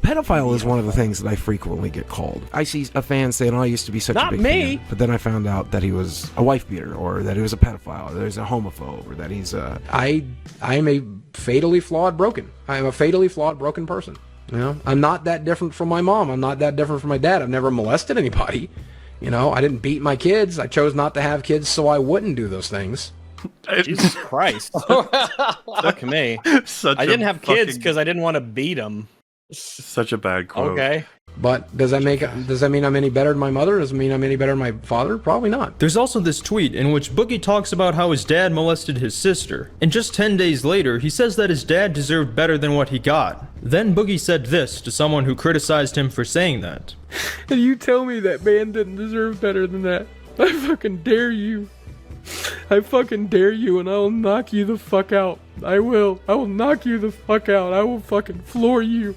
Pedophile is one of the things that I frequently get called. I see a fan saying, "Oh, I used to be such a big fan," but then I found out that he was a wife beater, or that he was a pedophile, or that he's a homophobe, or that he's a... I am a fatally flawed broken. I am a fatally flawed broken person. You know, I'm not that different from my mom. I'm not that different from my dad. I've never molested anybody. You know, I didn't beat my kids. I chose not to have kids so I wouldn't do those things. Jesus Christ. Fuck me. I didn't have kids because I didn't want to beat them. Such a bad quote. Okay. But does that mean I'm any better than my mother? Does it mean I'm any better than my father? Probably not. There's also this tweet in which Boogie talks about how his dad molested his sister, and just 10 days later, he says that his dad deserved better than what he got. Then Boogie said this to someone who criticized him for saying that. And you tell me that man didn't deserve better than that. I fucking dare you. I fucking dare you, and I'll knock you the fuck out. I will. I will knock you the fuck out. I will fucking floor you.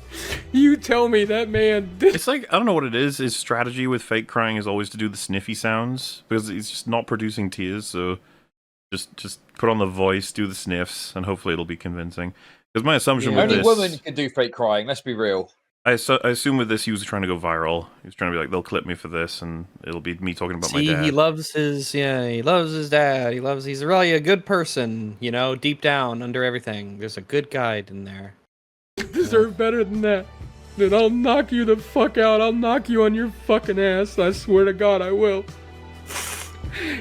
You tell me that man did. It's like, I don't know what it is. His strategy with fake crying is always to do the sniffy sounds, because he's just not producing tears, so just put on the voice, do the sniffs, and hopefully it'll be convincing. Because my assumption with this... Only women can do fake crying, let's be real. I assume with this he was trying to go viral. He was trying to be like, they'll clip me for this, and it'll be me talking about my dad. He loves his dad. He's really a good person, you know, deep down under everything. There's a good guy in there. Deserve better than that. Then I'll knock you the fuck out. I'll knock you on your fucking ass. I swear to God, I will.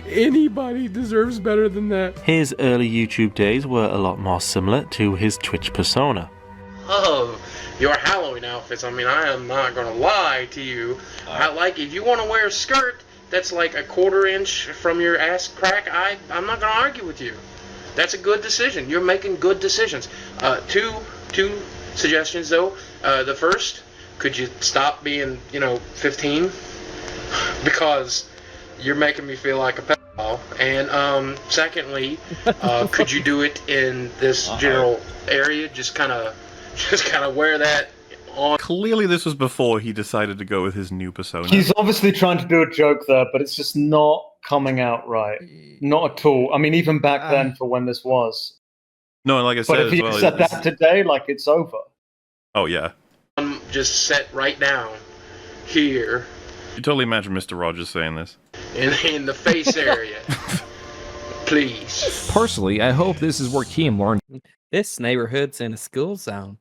Anybody deserves better than that. His early YouTube days were a lot more similar to his Twitch persona. Oh, your Halloween outfits. I mean, I am not gonna lie to you. I like, if you want to wear a skirt that's like a 1/4 inch from your ass crack, I'm not gonna argue with you. That's a good decision. You're making good decisions. Two suggestions though. The first, could you stop being, 15? Because you're making me feel like a pedophile. And secondly, could you do it in this general area? Just kind of wear that on. Clearly this was before he decided to go with his new persona. He's obviously trying to do a joke there, but it's just not coming out right. Not at all. I mean, even back then for when this was. No, like I said, but if he said that today, like, it's over. Oh, yeah. Just set right down here. You totally imagine Mr. Rogers saying this. In the face area. Please. Personally, I hope this is where Keem learned. This neighborhood's in a school zone.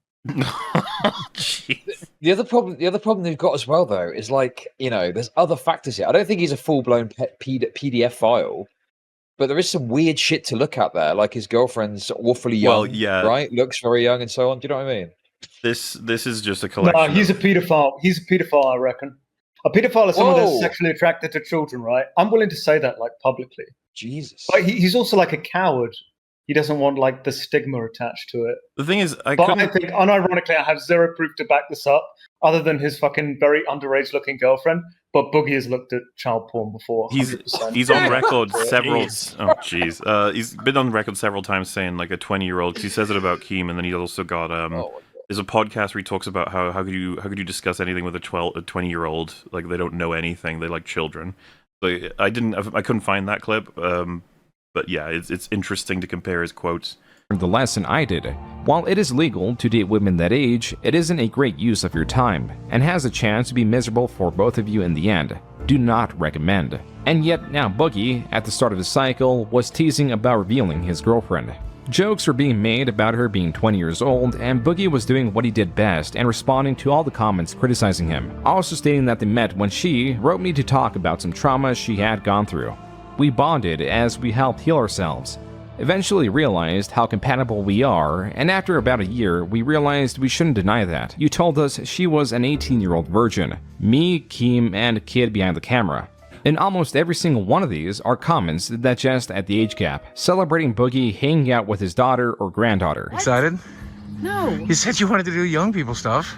The other problem they've got as well, though, is like, there's other factors here. I don't think he's a full-blown PDF file, but there is some weird shit to look at there. Like his girlfriend's awfully young, well, yeah, right? Looks very young and so on. Do you know what I mean? This is just a collection. No, he's a pedophile. He's a pedophile, I reckon. A pedophile is someone that's sexually attracted to children, right? I'm willing to say that, like, publicly. Jesus. But he's also like a coward. He doesn't want, like, the stigma attached to it. The thing is, I think, unironically, I have zero proof to back this up, other than his fucking very underage-looking girlfriend. But Boogie has looked at child porn before. 100%. He's on record several. Oh, jeez. He's been on record several times saying like a 20-year-old. Because he says it about Keem, and then he's also got there's a podcast where he talks about how could you discuss anything with a 20-year-old, like they don't know anything, they like children. So I couldn't find that clip. But yeah, it's interesting to compare his quotes. The lesson I did. While it is legal to date women that age, it isn't a great use of your time, and has a chance to be miserable for both of you in the end. Do not recommend. And yet now Boogie, at the start of the cycle, was teasing about revealing his girlfriend. Jokes were being made about her being 20 years old, and Boogie was doing what he did best and responding to all the comments criticizing him, also stating that they met when she wrote me to talk about some trauma she had gone through. We bonded as we helped heal ourselves. Eventually realized how compatible we are, and after about a year, we realized we shouldn't deny that. You told us she was an 18-year-old virgin. Me, Keem, and a kid behind the camera. In almost every single one of these are comments that jest at the age gap, celebrating Boogie hanging out with his daughter or granddaughter. Excited? No. You said you wanted to do young people stuff.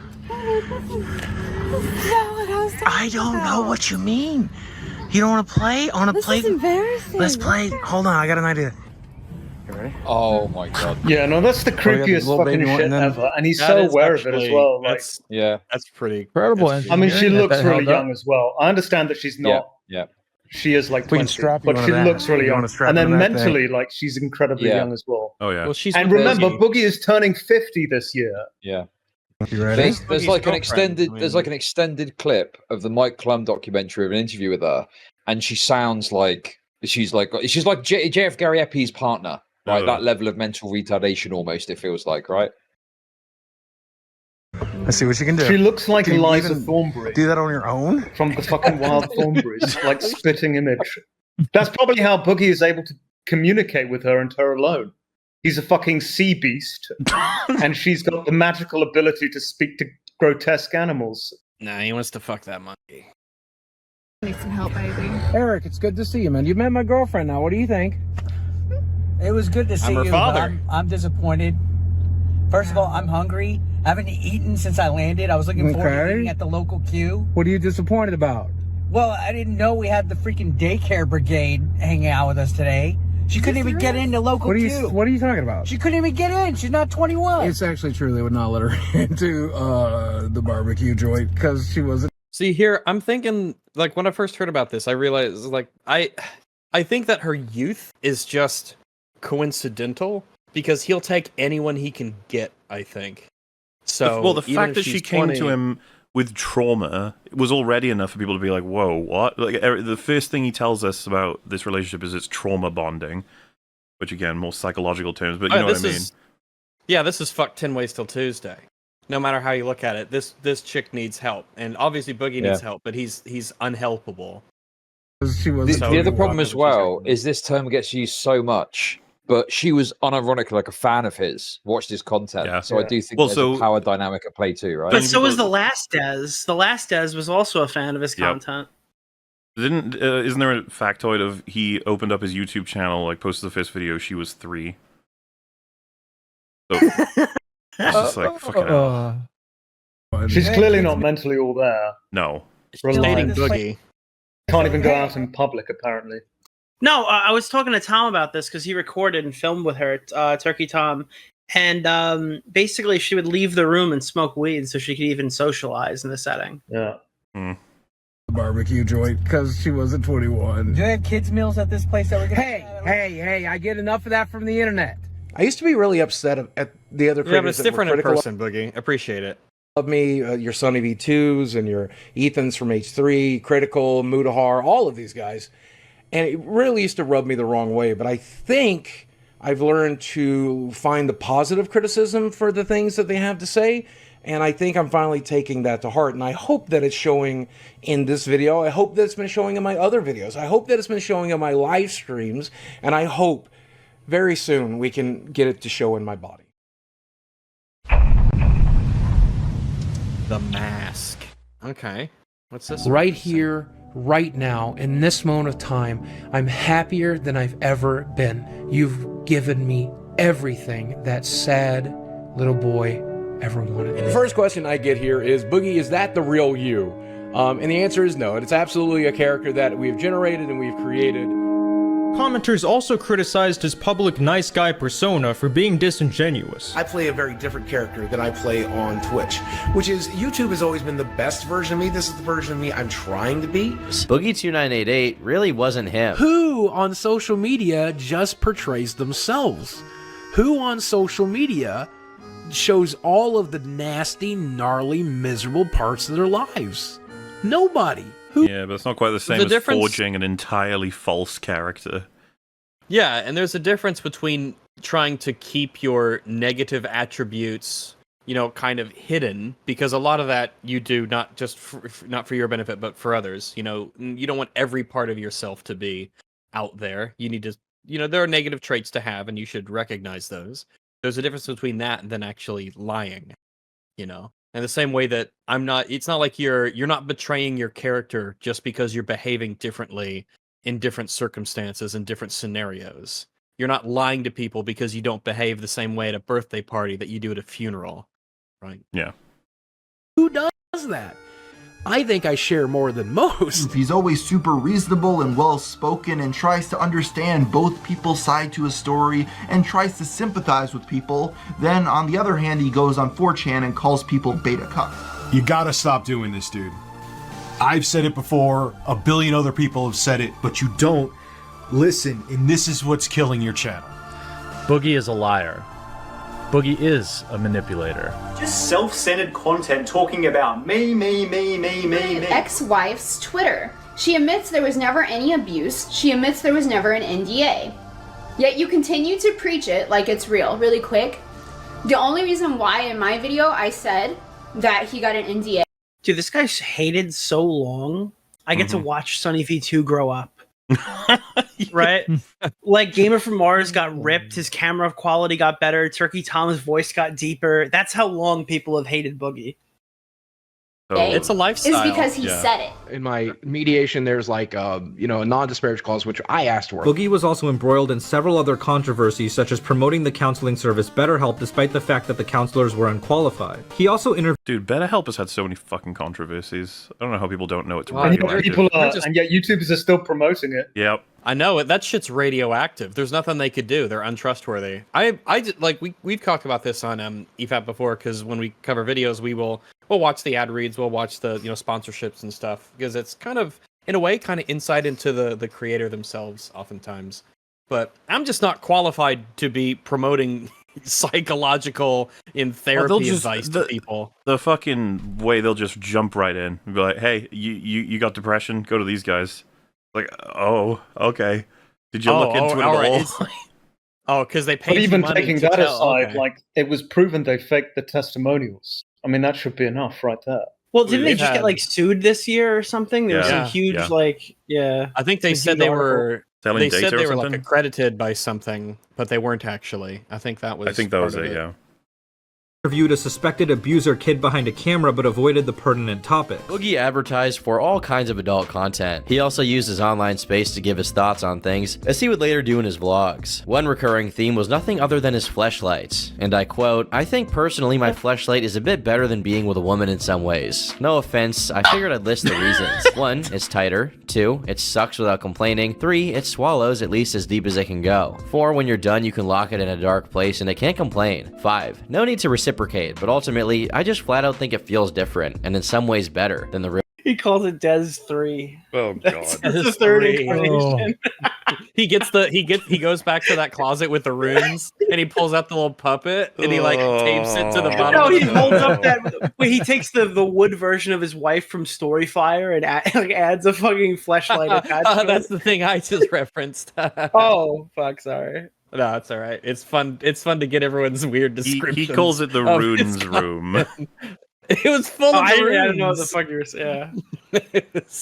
I don't know what you mean. You don't want to play? I want to play. This is embarrassing. Let's play. Hold on, I got an idea. You ready? Oh my god. Yeah, no, that's the creepiest fucking shit ever, and he's so aware of it as well. Like, That's pretty incredible. I mean, she looks really young as well. I understand that she's not. Yeah. She is like 20, but she looks really young. And then mentally, like, she's incredibly young as well. Oh yeah. Well, she's and remember, Boogie is turning 50 this year. Yeah. You ready? There's like an extended clip of the Mike Klum documentary of an interview with her, and she sounds like she's like JF Gary Eppy's partner, right? That level of mental retardation, almost, it feels like, right? Let's see what you can do. She looks like Eliza Thornberry. Do that on your own? From the fucking Wild Thornberrys, like spitting image. That's probably how Boogie is able to communicate with her and her alone. He's a fucking sea beast, and she's got the magical ability to speak to grotesque animals. Nah, he wants to fuck that monkey. Need some help, baby. Eric, it's good to see you, man. You've met my girlfriend now. What do you think? It was good to see her you. father. But I'm disappointed. First of all, I'm hungry. I haven't eaten since I landed. I was looking forward to eating at the local queue. What are you disappointed about? Well, I didn't know we had the freaking daycare brigade hanging out with us today. She couldn't even get into local queue. What are you talking about? She couldn't even get in. She's not 21. It's actually true. They would not let her into the barbecue joint because she wasn't. See, here, I'm thinking, like, when I first heard about this, I realized, like, I think that her youth is just coincidental because he'll take anyone he can get, I think. So, well, the fact that she came to him with trauma was already enough for people to be like, whoa, what? Like, the first thing he tells us about this relationship is it's trauma bonding, which, again, more psychological terms, but you know what I mean. Yeah, this is fuck 10 ways till Tuesday. No matter how you look at it, this chick needs help, and obviously Boogie needs help, but he's unhelpable. The other problem as well is this term gets used so much, but she was unironically like a fan of his, watched his content, so I do think there's a power dynamic at play too, right? But so was The Last Des. The Last Des was also a fan of his content. Isn't there a factoid of he opened up his YouTube channel, like posted the first video, she was 3? So it's just like, fucking hell. She's clearly not mentally all there. No. She's dating Boogie. Can't even go out in public, apparently. No, I was talking to Tom about this because he recorded and filmed with her, Turkey Tom, and basically she would leave the room and smoke weed so she could even socialize in the setting. Yeah. Barbecue joint because she wasn't 21. Do they have kids' meals at this place that we're gonna Hey, I get enough of that from the internet. I used to be really upset at the other creators. Yeah, but it's different in person, Boogie. Appreciate it. Of me, your Sonny V2s and your Ethans from H3, Critical, Mudahar, all of these guys. And it really used to rub me the wrong way. But I think I've learned to find the positive criticism for the things that they have to say. And I think I'm finally taking that to heart. And I hope that it's showing in this video. I hope that it's been showing in my other videos. I hope that it's been showing in my live streams. And I hope very soon we can get it to show in my body. The Mask. Okay. What's this? Right here, right now, in this moment of time, I'm happier than I've ever been. You've given me everything that sad little boy ever wanted. The first question I get here is, Boogie, is that the real you? And the answer is no. It's absolutely a character that we've generated and we've created. Commenters also criticized his public nice guy persona for being disingenuous. I play a very different character than I play on Twitch, which is YouTube has always been the best version of me. This is the version of me I'm trying to be. Boogie2988 really wasn't him. Who on social media just portrays themselves? Who on social media shows all of the nasty, gnarly, miserable parts of their lives? Nobody. Yeah, but it's not quite the same as forging an entirely false character. Yeah, and there's a difference between trying to keep your negative attributes, you know, kind of hidden, because a lot of that you do not just not for your benefit, but for others. You know, you don't want every part of yourself to be out there. You need to, you know, there are negative traits to have, and you should recognize those. There's a difference between that and then actually lying, you know. And the same way that it's not like you're not betraying your character just because you're behaving differently in different circumstances and different scenarios. You're not lying to people because you don't behave the same way at a birthday party that you do at a funeral, right? Yeah. Who does that? I think I share more than most. He's always super reasonable and well-spoken and tries to understand both people's side to a story and tries to sympathize with people. Then, on the other hand, he goes on 4chan and calls people beta cuck. You gotta stop doing this, dude. I've said it before, a billion other people have said it, but you don't listen, and this is what's killing your channel. Boogie is a liar. Boogie is a manipulator. Just self-centered content talking about me. Ex-wife's Twitter. She admits there was never any abuse. She admits there was never an NDA. Yet you continue to preach it like it's real. Really quick. The only reason why in my video I said that he got an NDA. Dude, this guy's hated so long. I get to watch Sunny V2 grow up. Right? Like Gamer from Mars got ripped, his camera quality got better, Turkey Tom's voice got deeper. That's how long people have hated Boogie. It's a lifestyle. Is because he said it. In my mediation, there's like, a non-disparage clause, which I asked for. Boogie was also embroiled in several other controversies, such as promoting the counseling service BetterHelp despite the fact that the counselors were unqualified. He also interviewed... Dude, BetterHelp has had so many fucking controversies. I don't know how people don't know it's And radioactive. and yet YouTubers are still promoting it. Yep. I know it. That shit's radioactive. There's nothing they could do. They're untrustworthy. We've talked about this on EFAP before, because when we cover videos, we'll watch the ad reads, we'll watch the sponsorships and stuff, because it's kind of, in a way, kind of insight into the creator themselves oftentimes. But I'm just not qualified to be promoting psychological and therapy advice to people. The fucking way they'll just jump right in and be like, hey, you got depression? Go to these guys. Like, oh, okay. Did you look into it at all? Because they paid But even money taking to that tell, aside, okay. like, it was proven they faked the testimonials. I mean, that should be enough right there. Well, didn't they just get like sued this year or something? There was some huge I think they said they were selling they data said or they were like something? accredited by something, but they weren't actually. I think that was part of it. Yeah. interviewed a suspected abuser kid behind a camera but avoided the pertinent topic. Boogie advertised for all kinds of adult content. He also used his online space to give his thoughts on things, as he would later do in his vlogs. One recurring theme was nothing other than his fleshlights, and I quote, "I think personally my fleshlight is a bit better than being with a woman in some ways. No offense, I figured I'd list the reasons. 1, it's tighter. 2, it sucks without complaining. 3, it swallows at least as deep as it can go. 4, when you're done you can lock it in a dark place and it can't complain. 5, no need to reciprocate, but ultimately, I just flat out think it feels different, and in some ways better than the real." He calls it Des 3. Oh god. That's the third incarnation. He goes back to that closet with the runes and he pulls out the little puppet and he like tapes it to the bottom. No, of he the holds up that. Wait, he takes the wood version of his wife from Storyfire and adds a fucking fleshlight attached to That's it. the thing I just referenced. Oh fuck, sorry. No, it's all right. It's fun. It's fun to get everyone's weird descriptions. He calls it the of runes his room. It was full of runes. I don't know what the fuck you were saying. Yeah.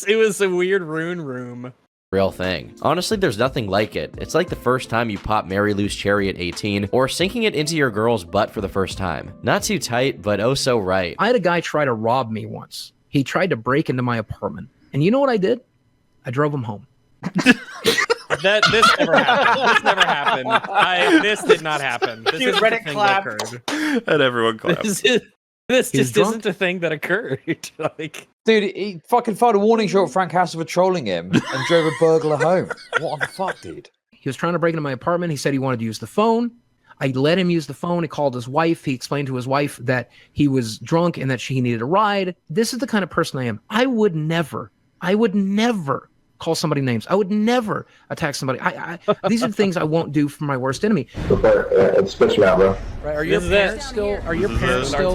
It was a weird rune room. Real thing. Honestly, there's nothing like it. It's like the first time you pop Mary Lou's cherry at 18, or sinking it into your girl's butt for the first time. Not too tight, but oh so right. I had a guy try to rob me once. He tried to break into my apartment. And you know what I did? I drove him home. This never happened. This never happened. This did not happen. This Dude, isn't Reddit a thing clap. that occurred. And everyone clapped. This He's just drunk? isn't a thing that occurred. Like, Dude, he fucking filed a warning shot at Frank Castle for trolling him and drove a burglar home. What the fuck, dude? He was trying to break into my apartment. He said he wanted to use the phone. I let him use the phone. He called his wife. He explained to his wife that he was drunk and that she needed a ride. This is the kind of person I am. I would never call somebody names. I would never attack somebody. These are things I won't do for my worst enemy. It spits you out, bro. Right, are your parents still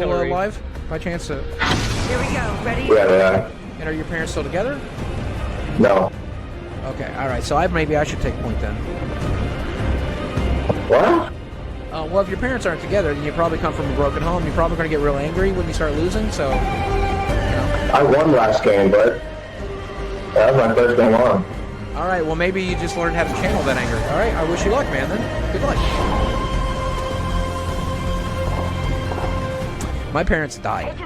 alive by chance? Here we go. Ready? Yeah. And are your parents still together? No. Okay, all right. So maybe I should take point then. What? Well, if your parents aren't together, then you probably come from a broken home. You're probably going to get real angry when you start losing. So, I won last game, but that was my first game on. all right. Well, maybe you just learned how to channel that anger. All right. I wish you luck, man. Then good luck. My parents died.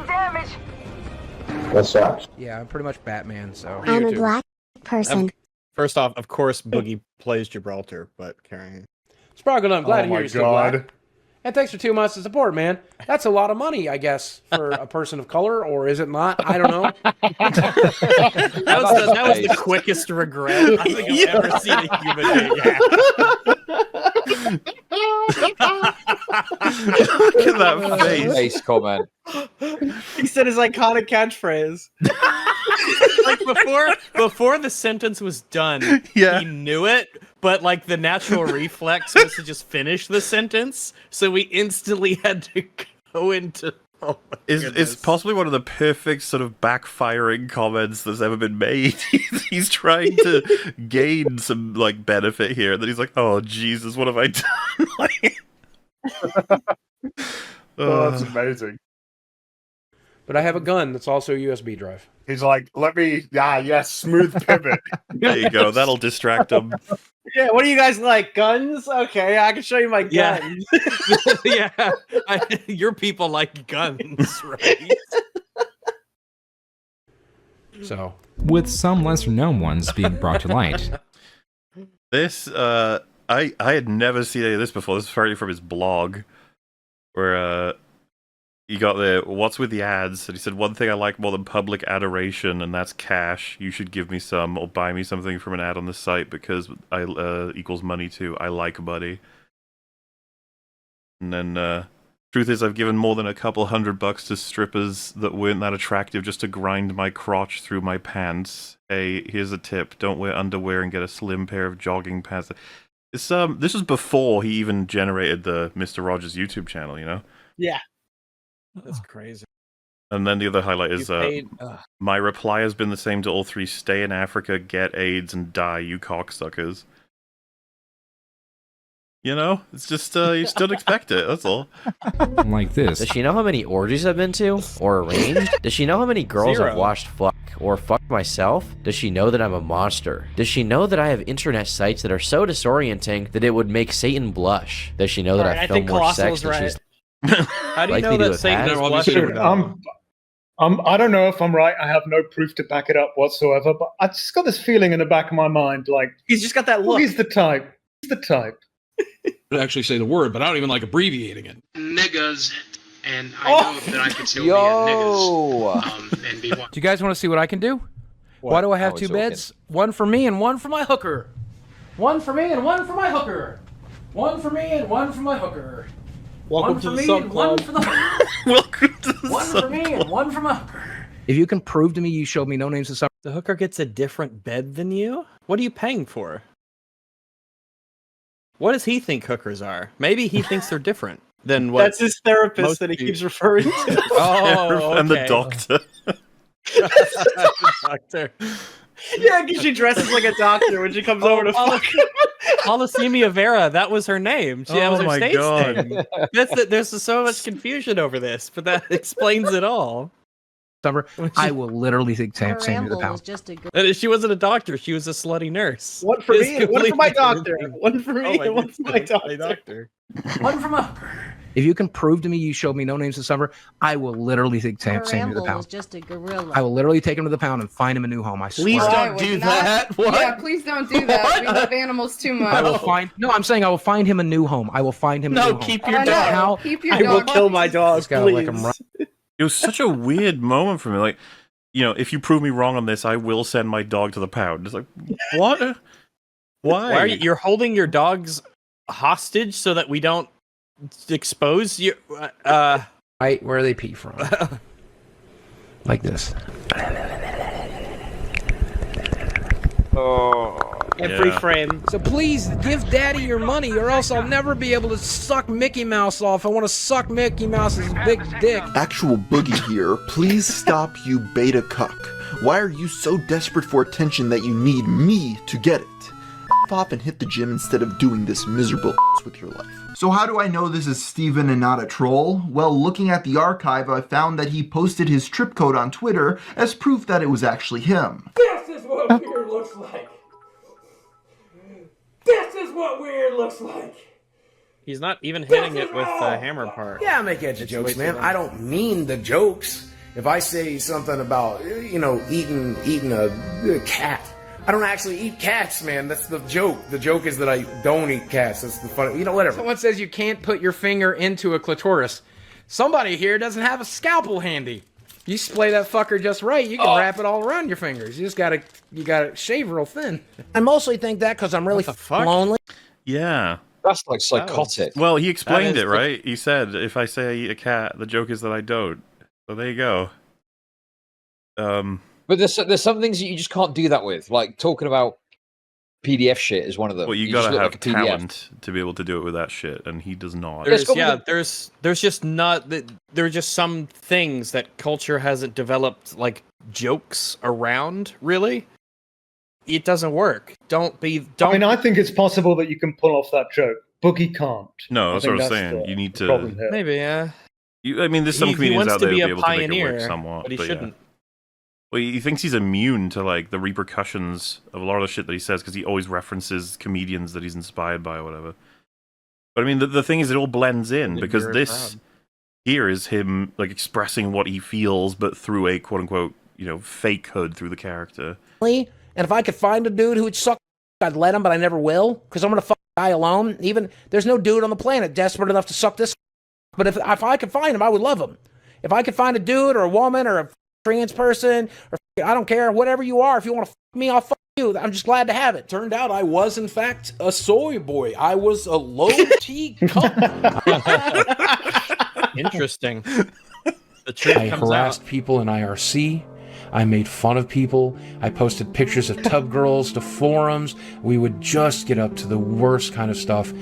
That sucks. Yeah, I'm pretty much Batman. So I'm a black person. First off, of course, Boogie plays Gibraltar, but carrying. Sparkle, I'm glad Oh to hear my you're still God. black. And thanks for 2 months of support, man. That's a lot of money, I guess, for a person of color, or is it not? I don't know. That was the quickest regret I think I've ever seen a human being have. Look at that face. Face comment. He said his iconic catchphrase. Like before the sentence was done, he knew it, but like the natural reflex was to just finish the sentence, so we instantly had to go into. Oh my It's possibly one of the perfect sort of backfiring comments that's ever been made. He's trying to gain some like benefit here, and then he's like, "Oh Jesus, what have I done?" Like... Oh, that's amazing. But I have a gun that's also a USB drive. He's like, let me, yes, smooth pivot. There you go. That'll distract him. Yeah, what do you guys like? Guns? Okay, I can show you my guns. Yeah, your people like guns, right? So, with some lesser known ones being brought to light. This, I had never seen any of this before. This is apparently from his blog, where he got the what's with the ads, and he said, one thing I like more than public adoration, and that's cash. You should give me some or buy me something from an ad on the site because I equals money too. I like money. And then truth is, I've given more than a couple $100 to strippers that weren't that attractive just to grind my crotch through my pants. Hey, here's a tip: don't wear underwear and get a slim pair of jogging pants. This was before he even generated the Mr. Rogers YouTube channel, you know? Yeah. That's crazy. And then the other highlight is, paid, my reply has been the same to all three: stay in Africa, get AIDS, and die, you cocksuckers. You know? It's just, you just don't expect it, that's all. Like this. Does she know how many orgies I've been to? Or arranged? Does she know how many girls I've watched fuck? Or fuck myself? Does she know that I'm a monster? Does she know that I have internet sites that are so disorienting that it would make Satan blush? Does she know that I film more sex than she's... How do you know that Satan is blushing? I don't know if I'm right. I have no proof to back it up whatsoever, but I just got this feeling in the back of my mind, like he's just got that look. He's the type. He's the type. To actually say the word, but I don't even like abbreviating it. Niggas, and I know that I can still be a niggas. And be one. Do you guys want to see what I can do? Why do I have two beds? One for me and one for my hooker. One for me and one for my hooker. One for me and one for my hooker. Welcome to the sub club. Welcome to the One for me and one for my hooker. If you can prove to me you showed me no names of some... The hooker gets a different bed than you? What are you paying for? What does he think hookers are? Maybe he thinks they're different than what... That's his therapist that he keeps referring to. Oh, okay. And the doctor. The doctor. Yeah, because she dresses like a doctor when she comes over to fuck. Polysemia Vera, that was her name. That was her my stage God. name. There's so much confusion over this, but that explains it all. I will literally take Sam to the pound. And she wasn't a doctor, she was a slutty nurse. One for It's me and one for my doctor. completely- One for me and one for my doctor. One for my... If you can prove to me you showed me no names of summer, I will literally take Sam to the pound. just a gorilla. I will literally take him to the pound and find him a new home. I swear. Please don't do that. What? Yeah, please don't do that. We love animals too much. I will find. No, I'm saying I will find him a new home. I will find him. a new home. keep your dog. How? Keep your I will dog. kill my dog, Just gotta let him run. It was such a weird moment for me. Like, you know, if you prove me wrong on this, I will send my dog to the pound. It's like, what? Why? Why are you're holding your dogs hostage so that we don't expose you? Right where they pee from. Like this. Every frame. So please give Daddy your money, or else I'll never be able to suck Mickey Mouse off. I want to suck Mickey Mouse's big dick. Actual Boogie here, please stop, you beta cuck. Why are you so desperate for attention that you need me to get it? F off and hit the gym instead of doing this miserable with your life. So how do I know this is Steven and not a troll? Well, looking at the archive, I found that he posted his trip code on Twitter as proof that it was actually him. This is what weird looks like. This is what weird looks like. He's not even hitting it with the hammer part. Yeah, I make edgy jokes, man. I don't mean the jokes. If I say something about, you know, eating a cat, I don't actually eat cats, man. That's the joke. The joke is that I don't eat cats. That's the funny, you know, whatever. Someone says you can't put your finger into a clitoris. Somebody here doesn't have a scalpel handy. You splay that fucker just right, you can wrap it all around your fingers. You gotta shave real thin. I mostly think that because I'm really lonely. Yeah. That's like psychotic. Well, he explained it, right? He said, if I say I eat a cat, the joke is that I don't. So there you go. But there's some things that you just can't do that with, like talking about PDF shit is one of them. Well, you just gotta look have like a PDF. talent to be able to do it with that shit, and he does not. There's just not that. There are just some things that culture hasn't developed like jokes around. Really, it doesn't work. Don't. I mean, I think it's possible that you can pull off that joke. Boogie can't. No, that's what I'm think saying. You need to. problem here. Maybe, yeah. I mean, there's some comedians out there who'll be able to make it pioneer, work somewhat, but he shouldn't. Yeah. Well, he thinks he's immune to like the repercussions of a lot of the shit that he says because he always references comedians that he's inspired by or whatever. But I mean, the thing is, it all blends in because this here is him like expressing what he feels, but through a quote unquote, fake hood through the character. And if I could find a dude who would suck, I'd let him, but I never will because I'm gonna fuck die alone. Even there's no dude on the planet desperate enough to suck this. But if I could find him, I would love him. If I could find a dude or a woman or a trans person, or I don't care, whatever you are, if you want to fuck me, I'll fuck you. I'm just glad to have it. Turned out I was, in fact, a soy boy. I was a low-T cup. Interesting. The truth I comes harassed out. people in IRC. I made fun of people. I posted pictures of tub girls to forums. We would just get up to the worst kind of stuff.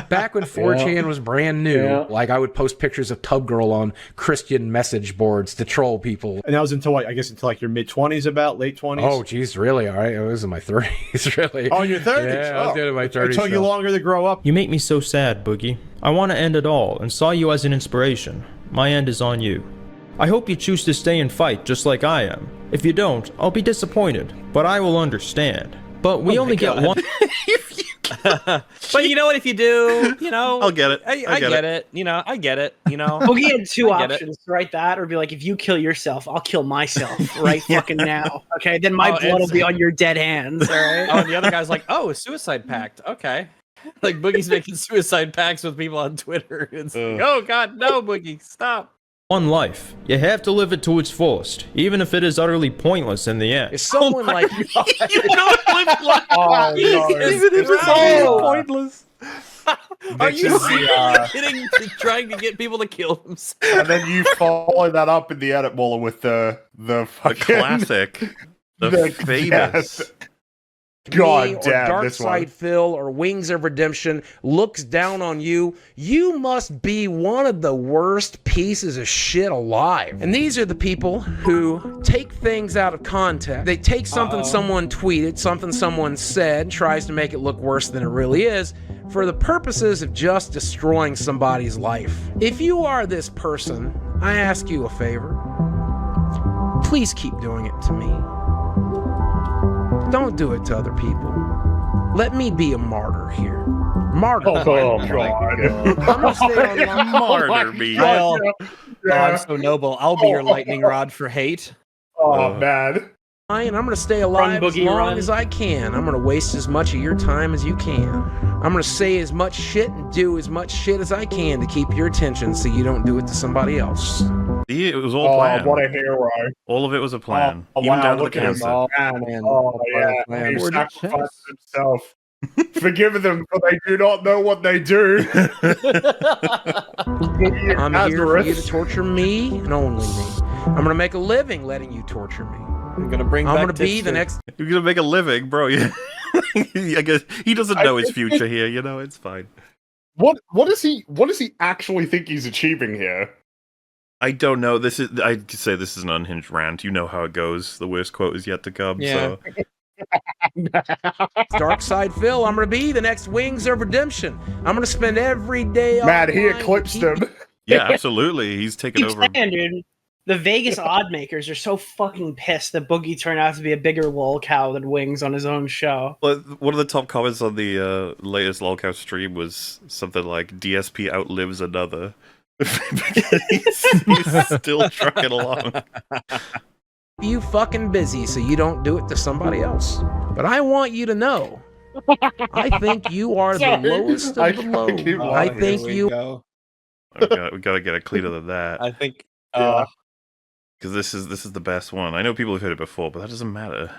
Back when 4chan was brand new, like I would post pictures of tub girl on Christian message boards to troll people. And that was until until your mid-20s, about late 20s. Oh, geez, really? All right, I was in my 30s, really. Oh, in your 30s? Yeah, I was in my 30s. It took you longer to grow up. You make me so sad, Boogie. I want to end it all and saw you as an inspiration. My end is on you. I hope you choose to stay and fight just like I am. If you don't, I'll be disappointed, but I will understand. But we only get one. But you know what? If you do, I'll get it. I get it. I get it. Boogie had two I get it. options, right? That or be like, if you kill yourself, I'll kill myself right fucking now. Okay, then my Oh, blood will it's- be on your dead hands. All right. Oh, and the other guy's like, oh, a suicide pact. Okay. Like Boogie's making suicide pacts with people on Twitter. It's like, oh God, no, Boogie, stop. One life. You have to live it to its fullest, even if it is utterly pointless in the end. Is someone like you don't live life. Oh, no. Even if it's Oh. pointless. Are This you is the, kidding? Trying to get people to kill themselves. and then you follow that up in the edit, Muller, with the fucking classic, the famous. God me or damn, Dark this Side one. Phil or Wings of Redemption looks down on you, you must be one of the worst pieces of shit alive. And these are the people who take things out of context. They take something someone tweeted, something someone said, tries to make it look worse than it really is, for the purposes of just destroying somebody's life. If you are this person, I ask you a favor. Please keep doing it to me. Don't do it to other people. Let me be a martyr here. Martyr. Oh, God. I'm gonna stay online. Martyr me. Oh, I'm so noble. I'll be your lightning rod for hate. Oh, man. And I'm gonna stay alive as Boogie, long run. as I can. I'm gonna waste as much of your time as you can. I'm gonna say as much shit and do as much shit as I can to keep your attention so you don't do it to somebody else. See, it was all planned. What a hero. All of it was a plan. Oh, Even wow, down to the look at him. cancer. Oh, yeah. He sacrificed himself. Forgive them, for they do not know what they do. I'm here for you to torture me and only me. I'm gonna make a living letting you torture me. I'm gonna bring. I'm back gonna be the Tipster. next. You're gonna make a living, bro. Yeah. I guess he doesn't know his future here. It's fine. What does he actually think he's achieving here? I don't know. I could say this is an unhinged rant. You know how it goes. The worst quote is yet to come. Yeah. So Dark Side Phil, I'm gonna be the next Wings of Redemption. I'm gonna spend every day. Man, he online eclipsed to keep- him. yeah, absolutely. He's taken Keep over. saying, dude. The Vegas odd makers are so fucking pissed that Boogie turned out to be a bigger lol cow than Wings on his own show. Well, one of the top comments on the latest lolcow stream was something like "DSP outlives another." he's still trucking along. You fucking busy so you don't do it to somebody else. But I want you to know, I think you are the lowest of the low. I think you. We gotta get it cleaner than that. I think. Because this is the best one. I know people have heard it before, but that doesn't matter.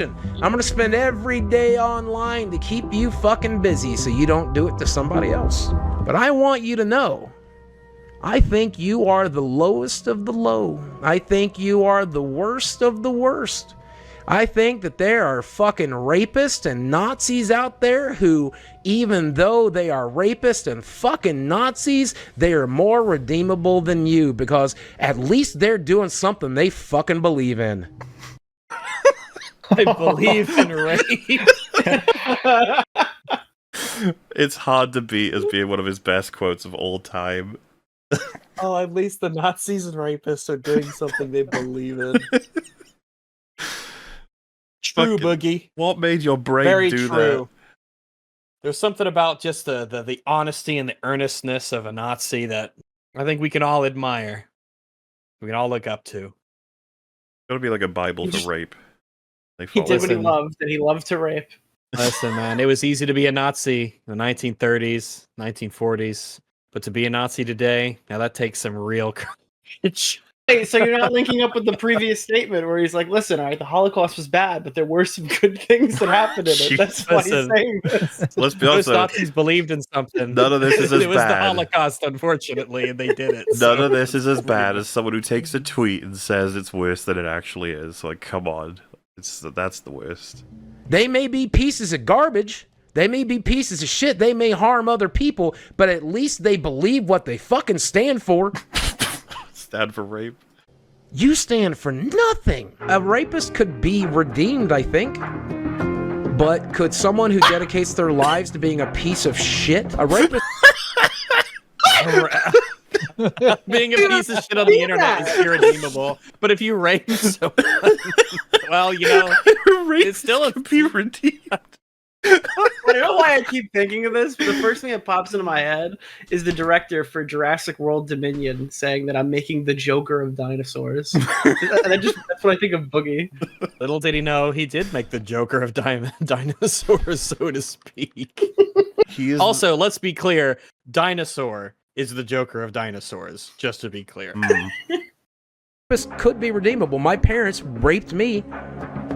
I'm gonna spend every day online to keep you fucking busy so you don't do it to somebody else. But I want you to know, I think you are the lowest of the low. I think you are the worst of the worst. I think that there are fucking rapists and Nazis out there who, even though they are rapists and fucking Nazis, they are more redeemable than you because at least they're doing something they fucking believe in. I believe in rape. It's hard to beat as being one of his best quotes of all time. Oh, at least the Nazis and rapists are doing something they believe in. True, Boogie. What made your brain Very do true. There's something about just the honesty and the earnestness of a Nazi that I think we can all admire. We can all look up to. It's gotta be like a Bible for rape. He did what he loved, and he loved to rape. Listen, man, it was easy to be a Nazi in the 1930s, 1940s, but to be a Nazi today, now that takes some real courage. Hey, so you're not linking up with the previous statement where he's like, listen, all right, the Holocaust was bad, but there were some good things that happened in it. That's why he's saying this. Let's be honest. Those Nazis believed in something. None of this is as It was bad. the Holocaust, unfortunately, and they did it. None of this is as bad as someone who takes a tweet and says it's worse than it actually is. Like, come on. That's the worst. They may be pieces of garbage. They may be pieces of shit. They may harm other people, but at least they believe what they fucking stand for. Stand for rape. You stand for nothing. A rapist could be redeemed, I think. But could someone who dedicates their lives to being a piece of shit, a rapist... Being a piece of shit on the internet is irredeemable. But if you rape someone, well, you know, it's still a be redeemed. I don't know why I keep thinking of this, but the first thing that pops into my head is the director for Jurassic World Dominion saying that I'm making the Joker of dinosaurs. And that's what I think of Boogie. Little did he know he did make the Joker of dinosaurs, so to speak. Also, let's be clear, Dinosaur is the Joker of dinosaurs, just to be clear. This could be redeemable. My parents raped me,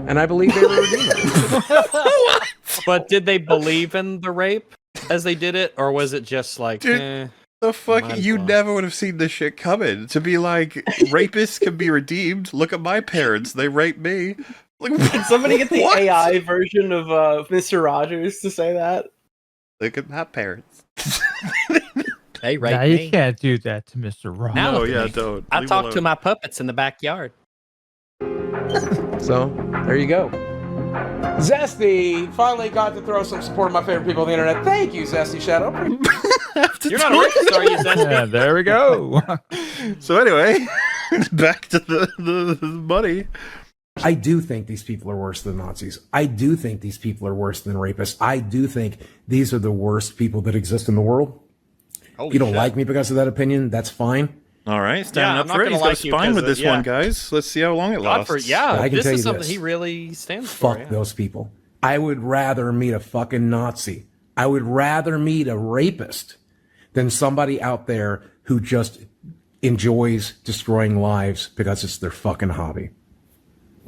and I believe they were redeemable. But did they believe in the rape as they did it, or was it just like, Dude, the fuck, you never would have seen this shit coming. To be like, rapists can be redeemed. Look at my parents, they raped me. Like, Can somebody get the what? AI version of Mr. Rogers to say that? Look at my parents. They raped Nah, me? you can't do that to Mr. Ross. Now No, look at yeah, me. don't. I Leave talk him to alone. my puppets in the backyard. So, there you go. Zesty finally got to throw some support of my favorite people on the internet. Thank you, Zesty Shadow. You're not a rapist, are you, Zesty? Yeah, there we go. So anyway, back to the money. I do think these people are worse than Nazis. I do think these people are worse than rapists. I do think these are the worst people that exist in the world. Holy If you don't shit. like me because of that opinion, that's fine. All right, standing Yeah, up I'm for not it. He's gonna got a like you spine 'cause with of- this yeah. one, guys. Let's see how long it God lasts. for, yeah, I can this tell is you something this. he really stands for. Fuck Yeah. those people. I would rather meet a fucking Nazi. I would rather meet a rapist than somebody out there who just enjoys destroying lives because it's their fucking hobby.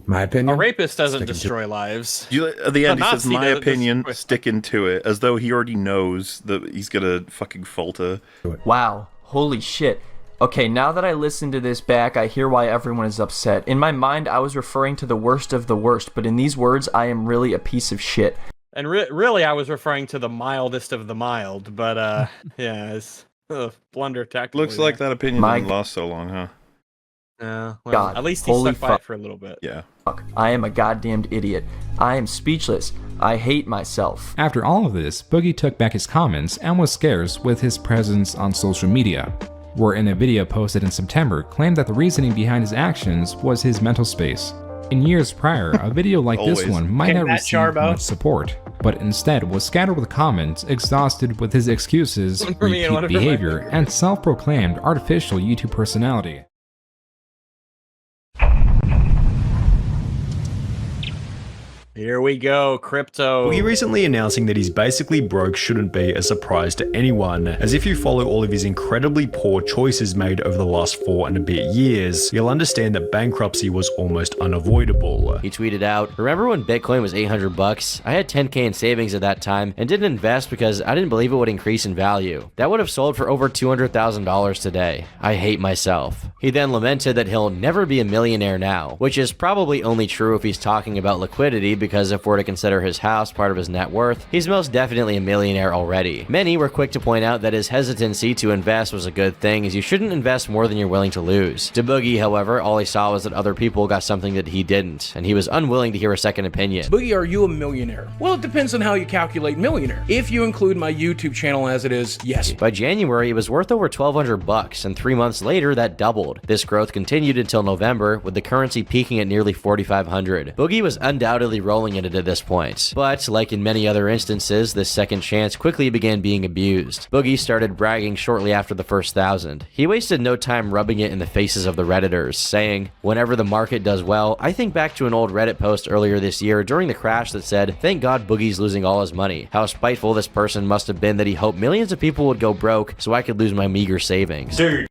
My opinion. A rapist doesn't Sticking to- destroy lives. At the end, A he says, Nazi "My doesn't opinion," destroy- sticking to it, as though he already knows that he's gonna fucking falter. Wow, holy shit. Okay, now that I listen to this back, I hear why everyone is upset. In my mind, I was referring to the worst of the worst, but in these words, I am really a piece of shit. And really, I was referring to the mildest of the mild, but yeah, it's blunder tactically. Looks like that opinion My- didn't last so long, huh? Well, God, at least he holy stuck by fuck. it for a little bit. Yeah. Fuck, I am a goddamned idiot. I am speechless. I hate myself. After all of this, Boogie took back his comments and was scarce with his presence on social media, where in a video posted in September claimed that the reasoning behind his actions was his mental space. In years prior, a video like this Always. one might Okay, have Matt received Jarbo. much support, but instead was scattered with comments exhausted with his excuses, One for me and one repeat for my behavior, friend. and self-proclaimed artificial YouTube personality. Here we go, crypto. Boogie recently announcing that he's basically broke shouldn't be a surprise to anyone, as if you follow all of his incredibly poor choices made over the last 4 and a bit years, you'll understand that bankruptcy was almost unavoidable. He tweeted out, "Remember when Bitcoin was 800 bucks? I had 10K in savings at that time and didn't invest because I didn't believe it would increase in value. That would have sold for over $200,000 today. I hate myself." He then lamented that he'll never be a millionaire now, which is probably only true if he's talking about liquidity, because if we're to consider his house part of his net worth, he's most definitely a millionaire already. Many were quick to point out that his hesitancy to invest was a good thing, as you shouldn't invest more than you're willing to lose. To Boogie, however, all he saw was that other people got something that he didn't, and he was unwilling to hear a second opinion. Boogie, are you a millionaire? Well, it depends on how you calculate millionaire. If you include my YouTube channel as it is, yes. By January, it was worth over 1,200 bucks, and 3 months later, that doubled. This growth continued until November, with the currency peaking at nearly 4,500. Boogie was undoubtedly rolling in it at this point, but like in many other instances, this second chance quickly began being abused. Boogie started bragging shortly after the first 1,000. He wasted no time rubbing it in the faces of the Redditors, saying, "Whenever the market does well, I think back to an old Reddit post earlier this year during the crash that said, 'Thank God Boogie's losing all his money. How spiteful this person must have been that he hoped millions of people would go broke so I could lose my meager savings.'" Dude.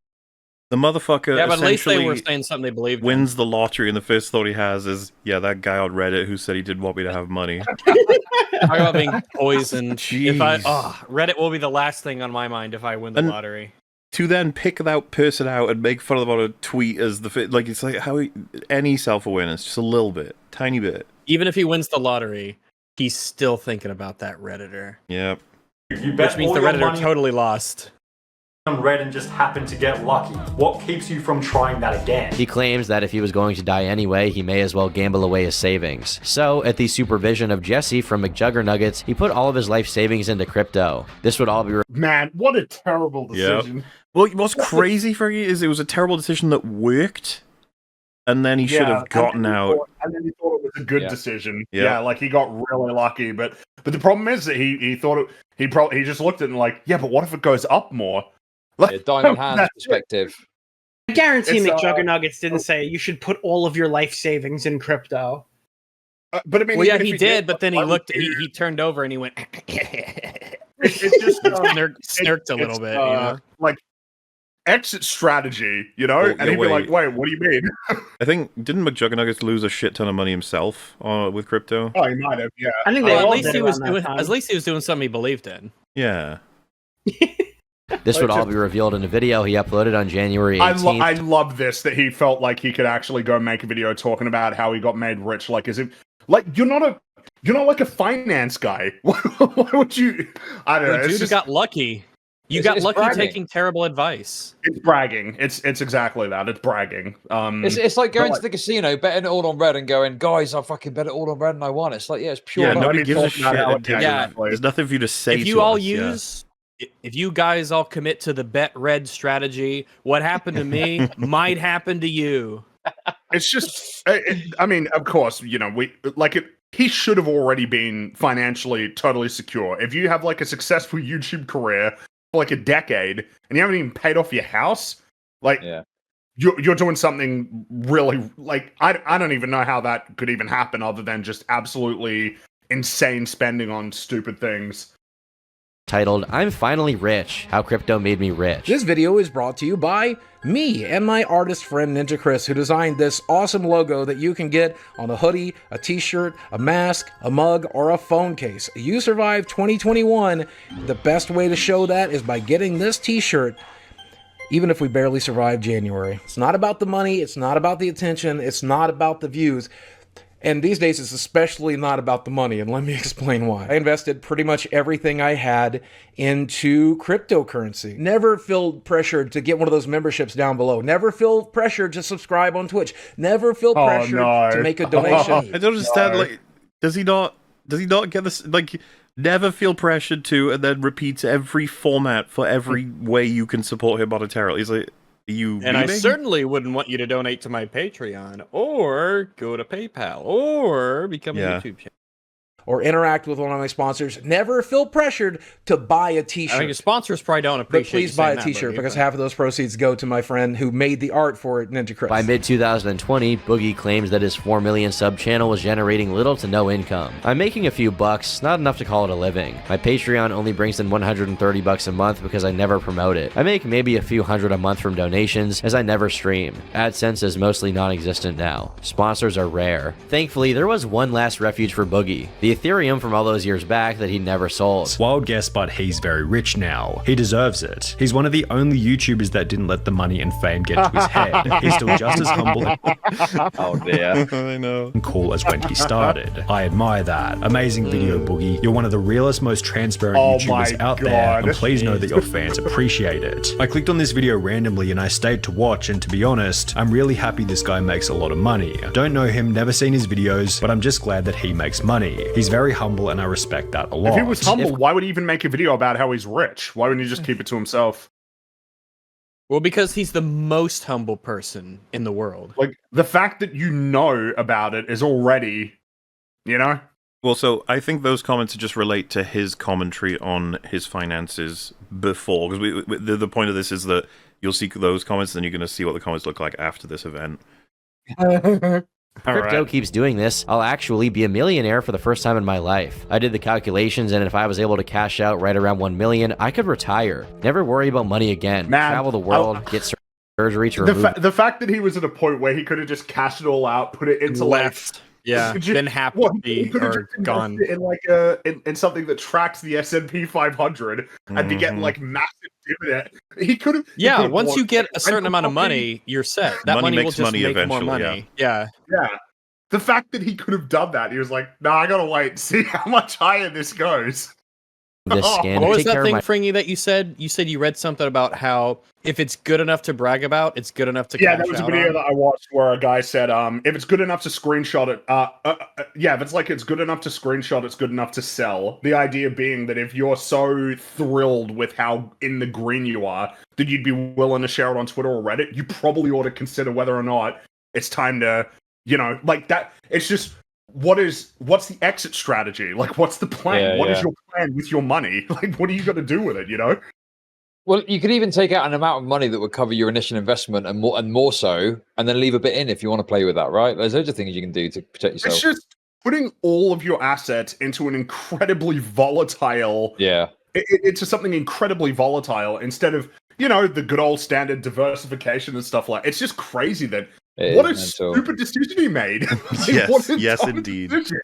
The motherfucker Yeah, but at least they essentially were saying something they believed in. wins the lottery, and the first thought he has is, yeah, that guy on Reddit who said he didn't want me to have money. Talk about being poisoned. Jeez. Reddit will be the last thing on my mind if I win the lottery. To then pick that person out and make fun of them on a tweet as like, it's like how any self-awareness, just a little bit, tiny bit. Even if he wins the lottery, he's still thinking about that Redditor. Yep. Which means the Redditor totally lost. On Red and just happened to get lucky. What keeps you from trying that again? He claims that if he was going to die anyway, he may as well gamble away his savings. So, at the supervision of Jesse from McJuggernuggets, he put all of his life savings into crypto. This would all be... Man, what a terrible decision. Yep. Well, what's crazy for you is it was a terrible decision that worked, and then he should have gotten out. And then he thought it was a good decision. Yep. Yeah, like he got really lucky. But the problem is that he thought he just looked at it and like, yeah, but what if it goes up more? Like, Diamond Hands perspective. I guarantee It's, McJuggernuggets didn't say you should put all of your life savings in crypto. But I mean, well, yeah, even he if did, but then he looked, he turned over and he went, it's just snirked a little bit, you know? Like exit strategy, you know? Oh, and he'd be like, wait, what do you mean? I think, didn't McJuggernuggets lose a shit ton of money himself with crypto? Oh, he might have, yeah. I think at least he was doing something he believed in. Yeah. This would all be revealed in a video he uploaded on January 18th. I love this, that he felt like he could actually go make a video talking about how he got made rich. Like, as if, like, you're not like a finance guy. Why would you? I don't know. Dude just got lucky. You got lucky bragging. taking terrible advice. It's bragging. It's exactly that. It's bragging. It's like going to the casino, betting it all on red, and going, guys, I fucking bet it all on red and I won. It's like, yeah, it's pure. Yeah, luck. nobody gives a shit. Yeah. There's nothing for you to say. If you all if you guys all commit to the bet red strategy, what happened to me might happen to you. It's just, I mean, of course, you know, he should have already been financially totally secure. If you have like a successful YouTube career for like a decade and you haven't even paid off your house, like, you're doing something really, like, I don't even know how that could even happen other than just absolutely insane spending on stupid things. Titled, "I'm Finally Rich, How Crypto Made Me Rich." This video is brought to you by me and my artist friend Ninja Chris, who designed this awesome logo that you can get on a hoodie, a t-shirt, a mask, a mug, or a phone case. You survived 2021. The best way to show that is by getting this t-shirt, even if we barely survived January. It's not about the money, it's not about the attention, it's not about the views. And these days, it's especially not about the money, and let me explain why. I invested pretty much everything I had into cryptocurrency. Never feel pressured to get one of those memberships down below. Never feel pressured to subscribe on Twitch. Never feel pressured to make a donation. I don't understand. Like, does he not get this? Like, never feel pressured to, and then repeats every format for every way you can support him monetarily. He's like, And I certainly wouldn't want you to donate to my Patreon, or go to PayPal, or become a YouTube channel. or interact with one of my sponsors, never feel pressured to buy a t-shirt. I mean, your sponsors probably don't But appreciate please you buy saying a that, t-shirt Boogie, because but- half of those proceeds go to my friend who made the art for it, Ninja Chris. By mid-2020, Boogie claims that his 4 million sub channel was generating little to no income. I'm making a few bucks, not enough to call it a living. My Patreon only brings in $130 a month because I never promote it. I make maybe a few hundred a month from donations, as I never stream. AdSense is mostly non-existent now. Sponsors are rare. Thankfully, there was one last refuge for Boogie, the Ethereum from all those years back that he never sold. Wild guess, but he's very rich now. He deserves it. He's one of the only YouTubers that didn't let the money and fame get to his head. He's still just as humble Oh dear. I know. and cool as when he started. I admire that. Amazing video, Boogie. You're one of the realest, most transparent YouTubers out there, and please know that your fans appreciate it. I clicked on this video randomly and I stayed to watch, and to be honest, I'm really happy this guy makes a lot of money. Don't know him, never seen his videos, but I'm just glad that he makes money. He's very humble and I respect that a lot. If he was humble, why would he even make a video about how he's rich? Why wouldn't he just keep it to himself? Well, because he's the most humble person in the world. Like, the fact that you know about it is already, you know? Well, so I think those comments just relate to his commentary on his finances before, because the point of this is that you'll see those comments, then you're going to see what the comments look like after this event. If crypto keeps doing this, I'll actually be a millionaire for the first time in my life. I did the calculations, and if I was able to cash out right around 1 million, I could retire. Never worry about money again. Man, travel the world, get surgery to remove. The fact that he was at a point where he could have just cashed it all out, put it into Left. Yeah, been happy or gone. In like in something that tracks the S&P 500 and to get like massive dividend. He could have. Yeah, once you get a certain amount of money, you're set. That money will makes just money make more eventually, money. Yeah. Yeah. The fact that he could have done that, he was like, "Nah, I gotta wait and see how much higher this goes." This scam. What was Take that care thing, of my Fringy, that you said? You said you read something about how if it's good enough to brag about, it's good enough to Yeah, cash that was a out video on? that I watched where a guy said, if it's good enough to screenshot it, if it's like it's good enough to screenshot, it's good enough to sell. The idea being that if you're so thrilled with how in the green you are, that you'd be willing to share it on Twitter or Reddit, you probably ought to consider whether or not it's time to, you know, like that. It's just, what's the exit strategy? Like, what's the plan? What is your plan with your money? Like, what are you going to do with it, you know? Well, you could even take out an amount of money that would cover your initial investment and more so, and then leave a bit in if you want to play with that, right? There's loads of things you can do to protect yourself. It's just putting all of your assets into an incredibly volatile... Yeah. Into something incredibly volatile instead of, you know, the good old standard diversification and stuff like... It's just crazy that... What a stupid decision he made. Like, what a Yes, dumb indeed. decision.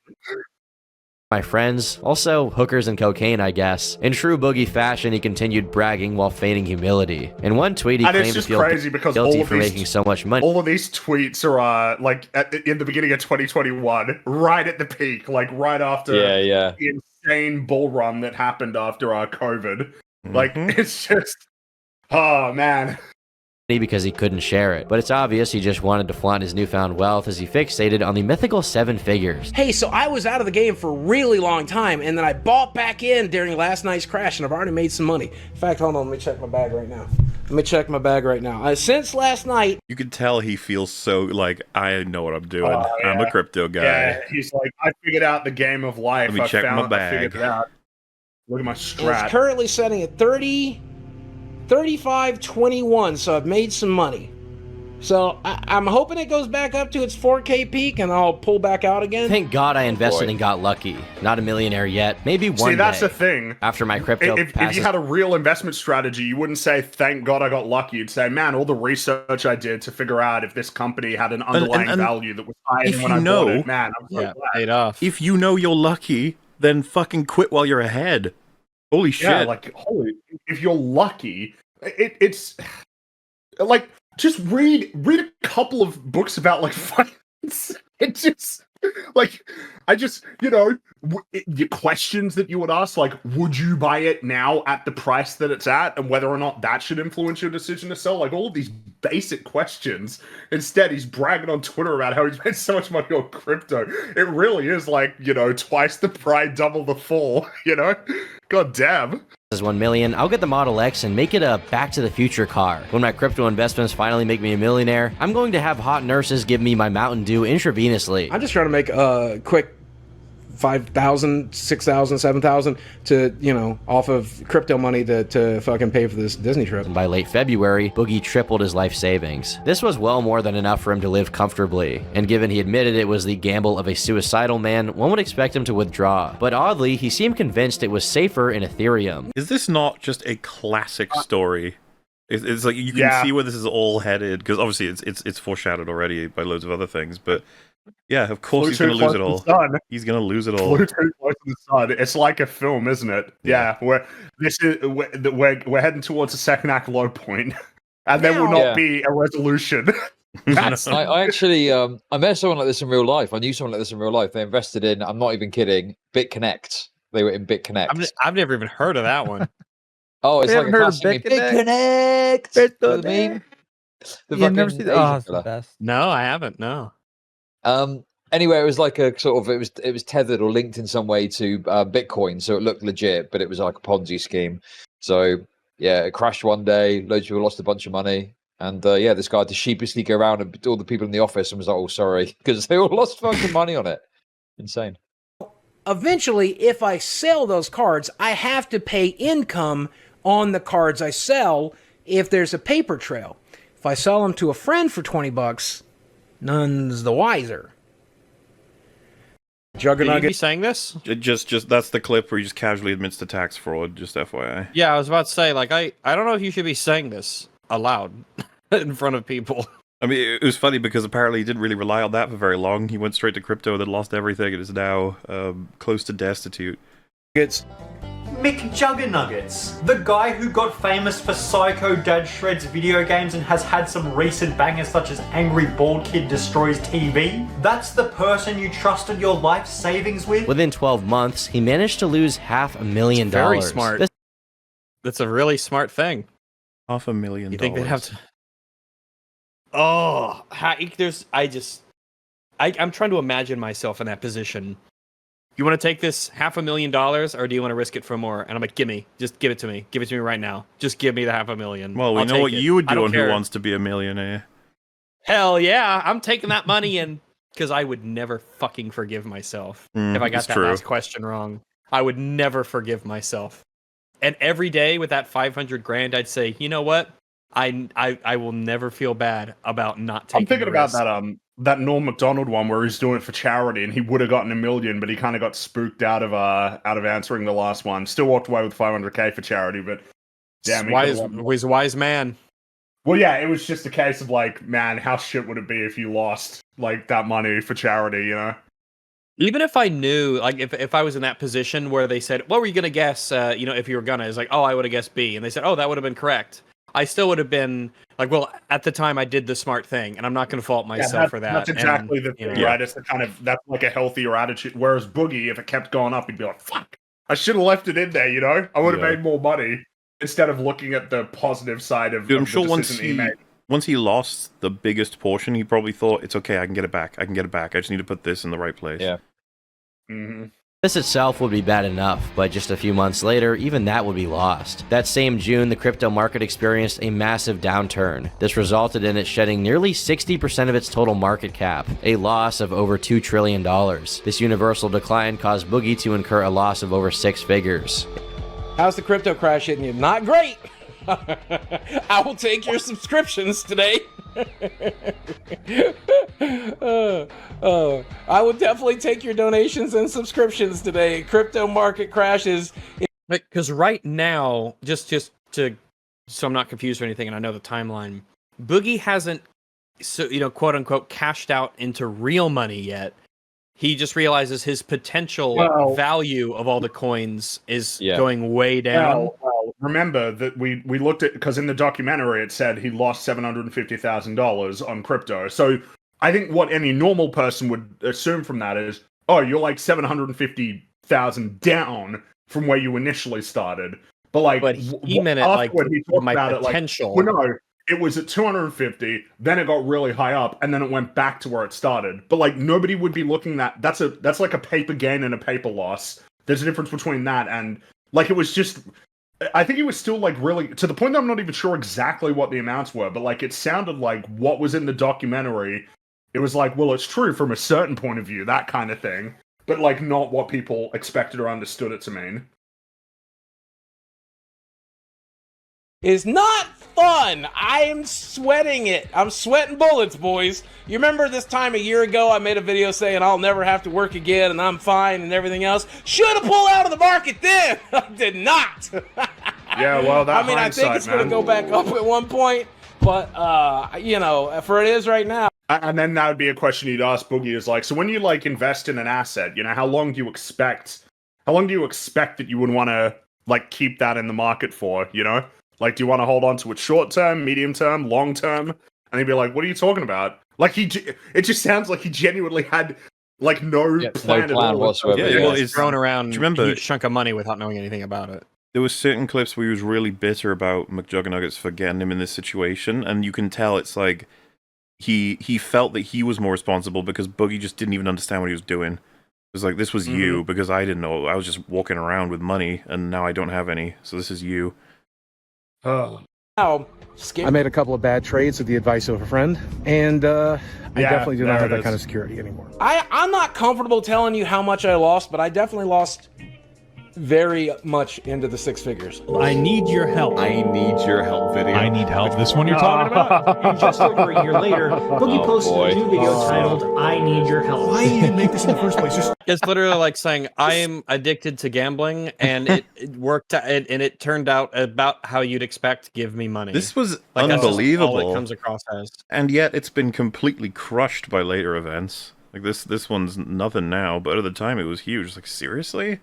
my friends. Also, hookers and cocaine, I guess. In true Boogie fashion, he continued bragging while feigning humility. In one tweet, he And it's claimed to just feel crazy because guilty all of for these- making so much money. All of these tweets are like in the beginning of 2021, right at the peak, like right after the insane bull run that happened after our COVID. Like, it's just, oh man. Because he couldn't share it. But it's obvious he just wanted to flaunt his newfound wealth as he fixated on the mythical 7 figures. Hey, so I was out of the game for a really long time, and then I bought back in during last night's crash, and I've already made some money. In fact, hold on, let me check my bag right now. Since last night... You can tell he feels so, like, I know what I'm doing. Oh, yeah. I'm a crypto guy. Yeah, he's like, I figured out the game of life. Let me check my I bag. figured it out. Look at my strat. It's currently setting at 35.21, so I've made some money. So I'm hoping it goes back up to its 4K peak and I'll pull back out again. Thank God I invested and got lucky. Not a millionaire yet. Maybe one See, that's day. the thing. After my crypto If passes... you had a real investment strategy, you wouldn't say, thank God I got lucky. You'd say, man, all the research I did to figure out if this company had an underlying and value that was higher if than when you I know- bought it. Man, I'm so glad. Paid off. If you know you're lucky, then fucking quit while you're ahead. Holy shit. Yeah, like, holy, if you're lucky, it's like, just read a couple of books about like finance. It just like, I just, you know, the questions that you would ask, like, would you buy it now at the price that it's at, and whether or not that should influence your decision to sell, like all of these basic questions. Instead, he's bragging on Twitter about how he's made so much money on crypto. It really is like, you know, twice the pride, double the fall, you know? God damn. 1 million, I'll get the Model X and make it a Back to the Future car. When my crypto investments finally make me a millionaire, I'm going to have hot nurses give me my Mountain Dew intravenously. I'm just trying to make a quick 5,000, 6,000, 7,000 to, you know, off of crypto money to fucking pay for this Disney trip. By late February, Boogie tripled his life savings. This was well more than enough for him to live comfortably, and given he admitted it was the gamble of a suicidal man, one would expect him to withdraw. But oddly, he seemed convinced it was safer in Ethereum. Is this not just a classic story? It's like you can see where this is all headed, because obviously it's foreshadowed already by loads of other things, but yeah, of course he's going to lose it all. He's going to lose it all. Flew too close to the sun. It's like a film, isn't it? Yeah, we're heading towards the second act low point, and there will not be a resolution. I actually I met someone like this in real life. I knew someone like this in real life. They invested in, I'm not even kidding, BitConnect. They were in BitConnect. I've never even heard of that one. Oh, it's like a classic BitConnect. The meme. You've never seen that? Oh, it's the best. No, I haven't. No. Anyway, it was like a sort of it was tethered or linked in some way to Bitcoin, so it looked legit, but it was like a Ponzi scheme. So yeah, it crashed one day. Loads of people lost a bunch of money, and yeah, this guy had to sheepishly go around and all the people in the office and was like, "Oh, sorry," because they all lost fucking money on it. Insane. Eventually, if I sell those cards, I have to pay income on the cards I sell if there's a paper trail. If I sell them to a friend for $20, none's the wiser. Juggernaut, be saying this? Just that's the clip where he just casually admits to tax fraud. Just FYI. Yeah, I was about to say, like, I don't know if you should be saying this aloud in front of people. I mean, it was funny because apparently he didn't really rely on that for very long. He went straight to crypto, then lost everything, and is now close to destitute. It's McJuggernuggets, the guy who got famous for Psycho Dad Shreds video games and has had some recent bangers such as Angry Bald Kid Destroys TV. That's the person you trusted your life savings with? Within 12 months, he managed to lose $500,000. Very smart. That's a really smart thing. $500,000. You think they'd have to... Oh, I'm trying to imagine myself in that position. You want to take this $500,000, or do you want to risk it for more? And I'm like, just give it to me. Give it to me right now. Just give me the $500,000. Well, we know what you would do on Who Wants to Be a Millionaire. Hell yeah, I'm taking that money and because I would never fucking forgive myself if I got that last question wrong. I would never forgive myself. And every day with that $500,000, I'd say, you know what? I will never feel bad about not taking. I'm thinking about that Norm Macdonald one where he's doing it for charity and he would have gotten $1 million, but he kind of got spooked out of answering the last one. Still walked away with $500K for charity, but damn, he's a wise man. Well, yeah, it was just a case of like, man, how shit would it be if you lost like that money for charity, you know? Even if I knew, like, if I was in that position where they said, what were you gonna guess? If you were gonna, it's like, oh, I would have guessed B, and they said, oh, that would have been correct. I still would have been like, well, at the time I did the smart thing, and I'm not going to fault myself for that. That's exactly the thing, right? It's that's like a healthier attitude. Whereas Boogie, if it kept going up, he'd be like, fuck, I should have left it in there, you know? I would have made more money instead of looking at the positive side of, I'm sure once he lost the biggest portion, he probably thought, it's okay, I can get it back. I just need to put this in the right place. Yeah. Mm-hmm. This itself would be bad enough, but just a few months later, even that would be lost. That same June, the crypto market experienced a massive downturn. This resulted in it shedding nearly 60% of its total market cap, a loss of over $2 trillion. This universal decline caused Boogie to incur a loss of over 6 figures. How's the crypto crash hitting you? Not great! I will take your subscriptions today. I will definitely take your donations and subscriptions today. Crypto market crashes. Because right now, just to, so I'm not confused or anything, and I know the timeline, Boogie hasn't, quote unquote, cashed out into real money yet. He just realizes his potential value of all the coins is going way down. Well, remember that we looked at, because in the documentary it said he lost $750,000 on crypto. So I think what any normal person would assume from that is, oh, you're like 750,000 down from where you initially started. But he meant it like when he talked my about potential. It, like, well, no, it was at 250, then it got really high up, and then it went back to where it started. But like nobody would be looking at that's like a paper gain and a paper loss. There's a difference between that and like it was just. I think he was still like really to the point that I'm not even sure exactly what the amounts were, but like it sounded like what was in the documentary. It was like, well, it's true from a certain point of view, that kind of thing. but like not what people expected or understood it to mean. Is not fun. I am sweating it. I'm sweating bullets, boys. You remember this time a year ago I made a video saying I'll never have to work again and I'm fine and everything else? Should have pulled out of the market then. I did not. Yeah, well, that I mean, I think it's going to go back up at one point, but, you know, for it is right now. And then that would be a question you'd ask Boogie is like, so when you like invest in an asset, you know, how long do you expect that you would want to like keep that in the market for, you know? Like, do you want to hold on to it short term, medium term, long term? And he'd be like, what are you talking about? Like, it just sounds like he genuinely had like no plan at all whatsoever. Yeah, well, he's thrown around do you remember, a huge chunk of money without knowing anything about it. There was certain clips where he was really bitter about McJuggernuggets for getting him in this situation, and you can tell it's like he felt that he was more responsible because Boogie just didn't even understand what he was doing. It was like, this was you, because I didn't know. I was just walking around with money, and now I don't have any, so this is you. Now, I made a couple of bad trades with the advice of a friend, and I definitely do not have that kind of security anymore. I'm not comfortable telling you how much I lost, but I definitely lost very much into the six figures. I need your help. I need your help video. I need help. This one you're talking about? And just over a year later, Boogie posted a new video titled, I Need Your Help. Why did you make this in the first place? It's literally like saying, I am addicted to gambling, and it worked out, and it turned out about how you'd expect, give me money. This was like, unbelievable. That's all it comes across as. And yet it's been completely crushed by later events. Like, this one's nothing now, but at the time it was huge. It's like, seriously?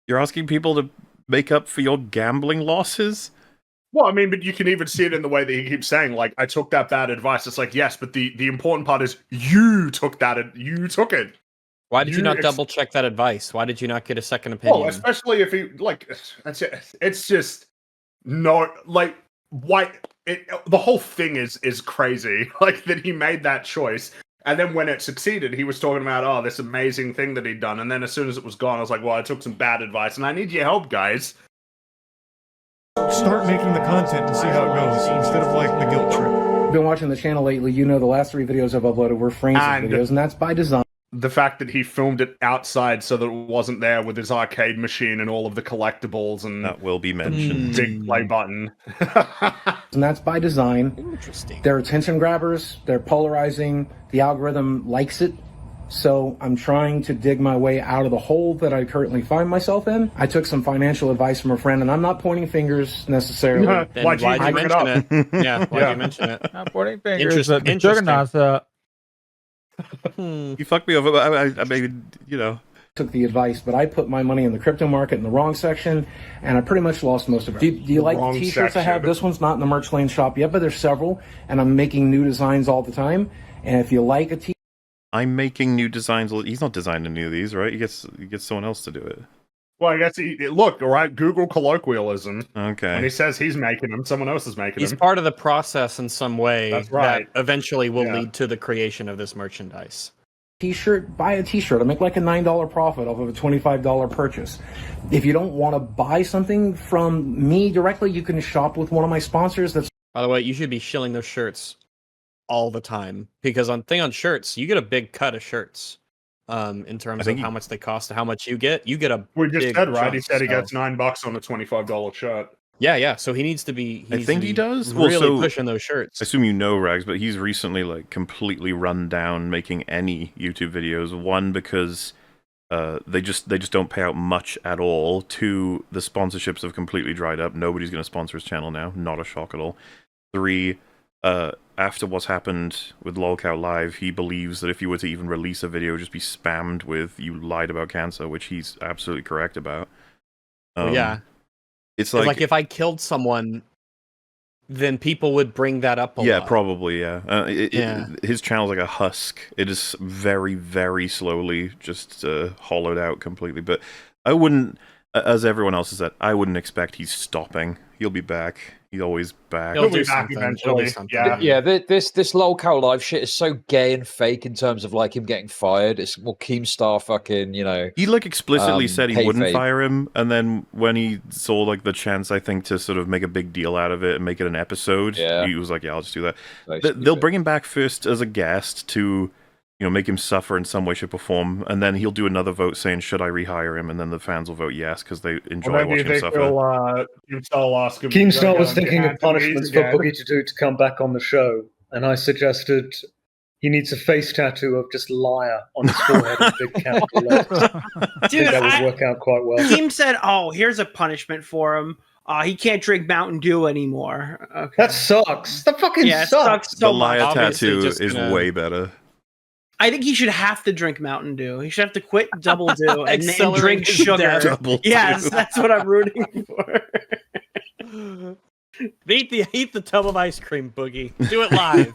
You're asking people to make up for your gambling losses? Well, I mean, but you can even see it in the way that he keeps saying, like, I took that bad advice. It's like, yes, but the important part is you took it. Why did you not double check that advice? Why did you not get a second opinion? Well, especially if he, like, it's just no, like, why, the whole thing is crazy, like, that he made that choice. And then when it succeeded, he was talking about, oh, this amazing thing that he'd done. And then as soon as it was gone, I was like, well, I took some bad advice, and I need your help, guys. Start making the content and see how it goes, instead of, like, the guilt trip. Been watching the channel lately, you know the last 3 videos I've uploaded were frames of videos, and that's by design. The fact that he filmed it outside so that it wasn't there with his arcade machine and all of the collectibles and... That will be mentioned. Big play button. And that's by design. Interesting. They're attention grabbers. They're polarizing. The algorithm likes it. So I'm trying to dig my way out of the hole that I currently find myself in. I took some financial advice from a friend, and I'm not pointing fingers necessarily. Why'd you mention it? Yeah, why'd you mention it? Not pointing fingers, but the Juggernauts, You fucked me over, but I maybe, you know. Took the advice, but I put my money in the crypto market in the wrong section, and I pretty much lost most of it. Do you like the t-shirts I have? This one's not in the merch lane shop yet, but there's several, and I'm making new designs all the time. And if you like a t-shirt... I'm making new designs. He's not designing any of these, right? He gets someone else to do it. Well, I guess look, all right, Google colloquialism. Okay. When he says he's making them, someone else is making them. He's part of the process in some way. That's right. That eventually will lead to the creation of this merchandise. T-shirt, buy a t-shirt. I make like a $9 profit off of a $25 purchase. If you don't want to buy something from me directly, you can shop with one of my sponsors. By the way, you should be shilling those shirts all the time, because on shirts, you get a big cut of shirts. In terms of how much they cost to how much you get a we just big said, right? chunk, He said he gets $9 on a $25 shirt. Yeah. So he needs to be. I think he does. Really pushing those shirts. I assume you know, Rags, but he's recently like completely run down making any YouTube videos. One, because they just don't pay out much at all. Two, the sponsorships have completely dried up. Nobody's going to sponsor his channel now. Not a shock at all. Three, after what's happened with LolCow Live, he believes that if you were to even release a video, just be spammed with "you lied about cancer," which he's absolutely correct about. Yeah. It's like if I killed someone, then people would bring that up a lot. Yeah, probably, yeah. His channel's like a husk. It is very, very slowly just hollowed out completely. But I wouldn't, as everyone else has said, I wouldn't expect he's stopping. He'll be back. He's always back. He'll do something eventually. Yeah, this LolCow Live shit is so gay and fake in terms of like him getting fired. It's more Keemstar fucking, you know. He like explicitly said he wouldn't fake. fire him, and then when he saw like the chance, I think, to sort of make a big deal out of it and make it an episode, he was like, "Yeah, I'll just do that." They'll bring him back first as a guest to make him suffer in some way, shape, or form, and then he'll do another vote saying, should I rehire him? And then the fans will vote yes, because they enjoy watching him suffer. Keemstar was thinking of punishments for Boogie to do to come back on the show, and I suggested he needs a face tattoo of just liar on his forehead in big capital letters. I think that would work out quite well. Team said, "Oh, here's a punishment for him. He can't drink Mountain Dew anymore." Okay. That sucks. That fucking sucks. The liar tattoo is way better. I think he should have to drink Mountain Dew. He should have to quit Double Dew and drink sugar. Yes, that's what I'm rooting for. Eat the tub of ice cream, Boogie. Do it live.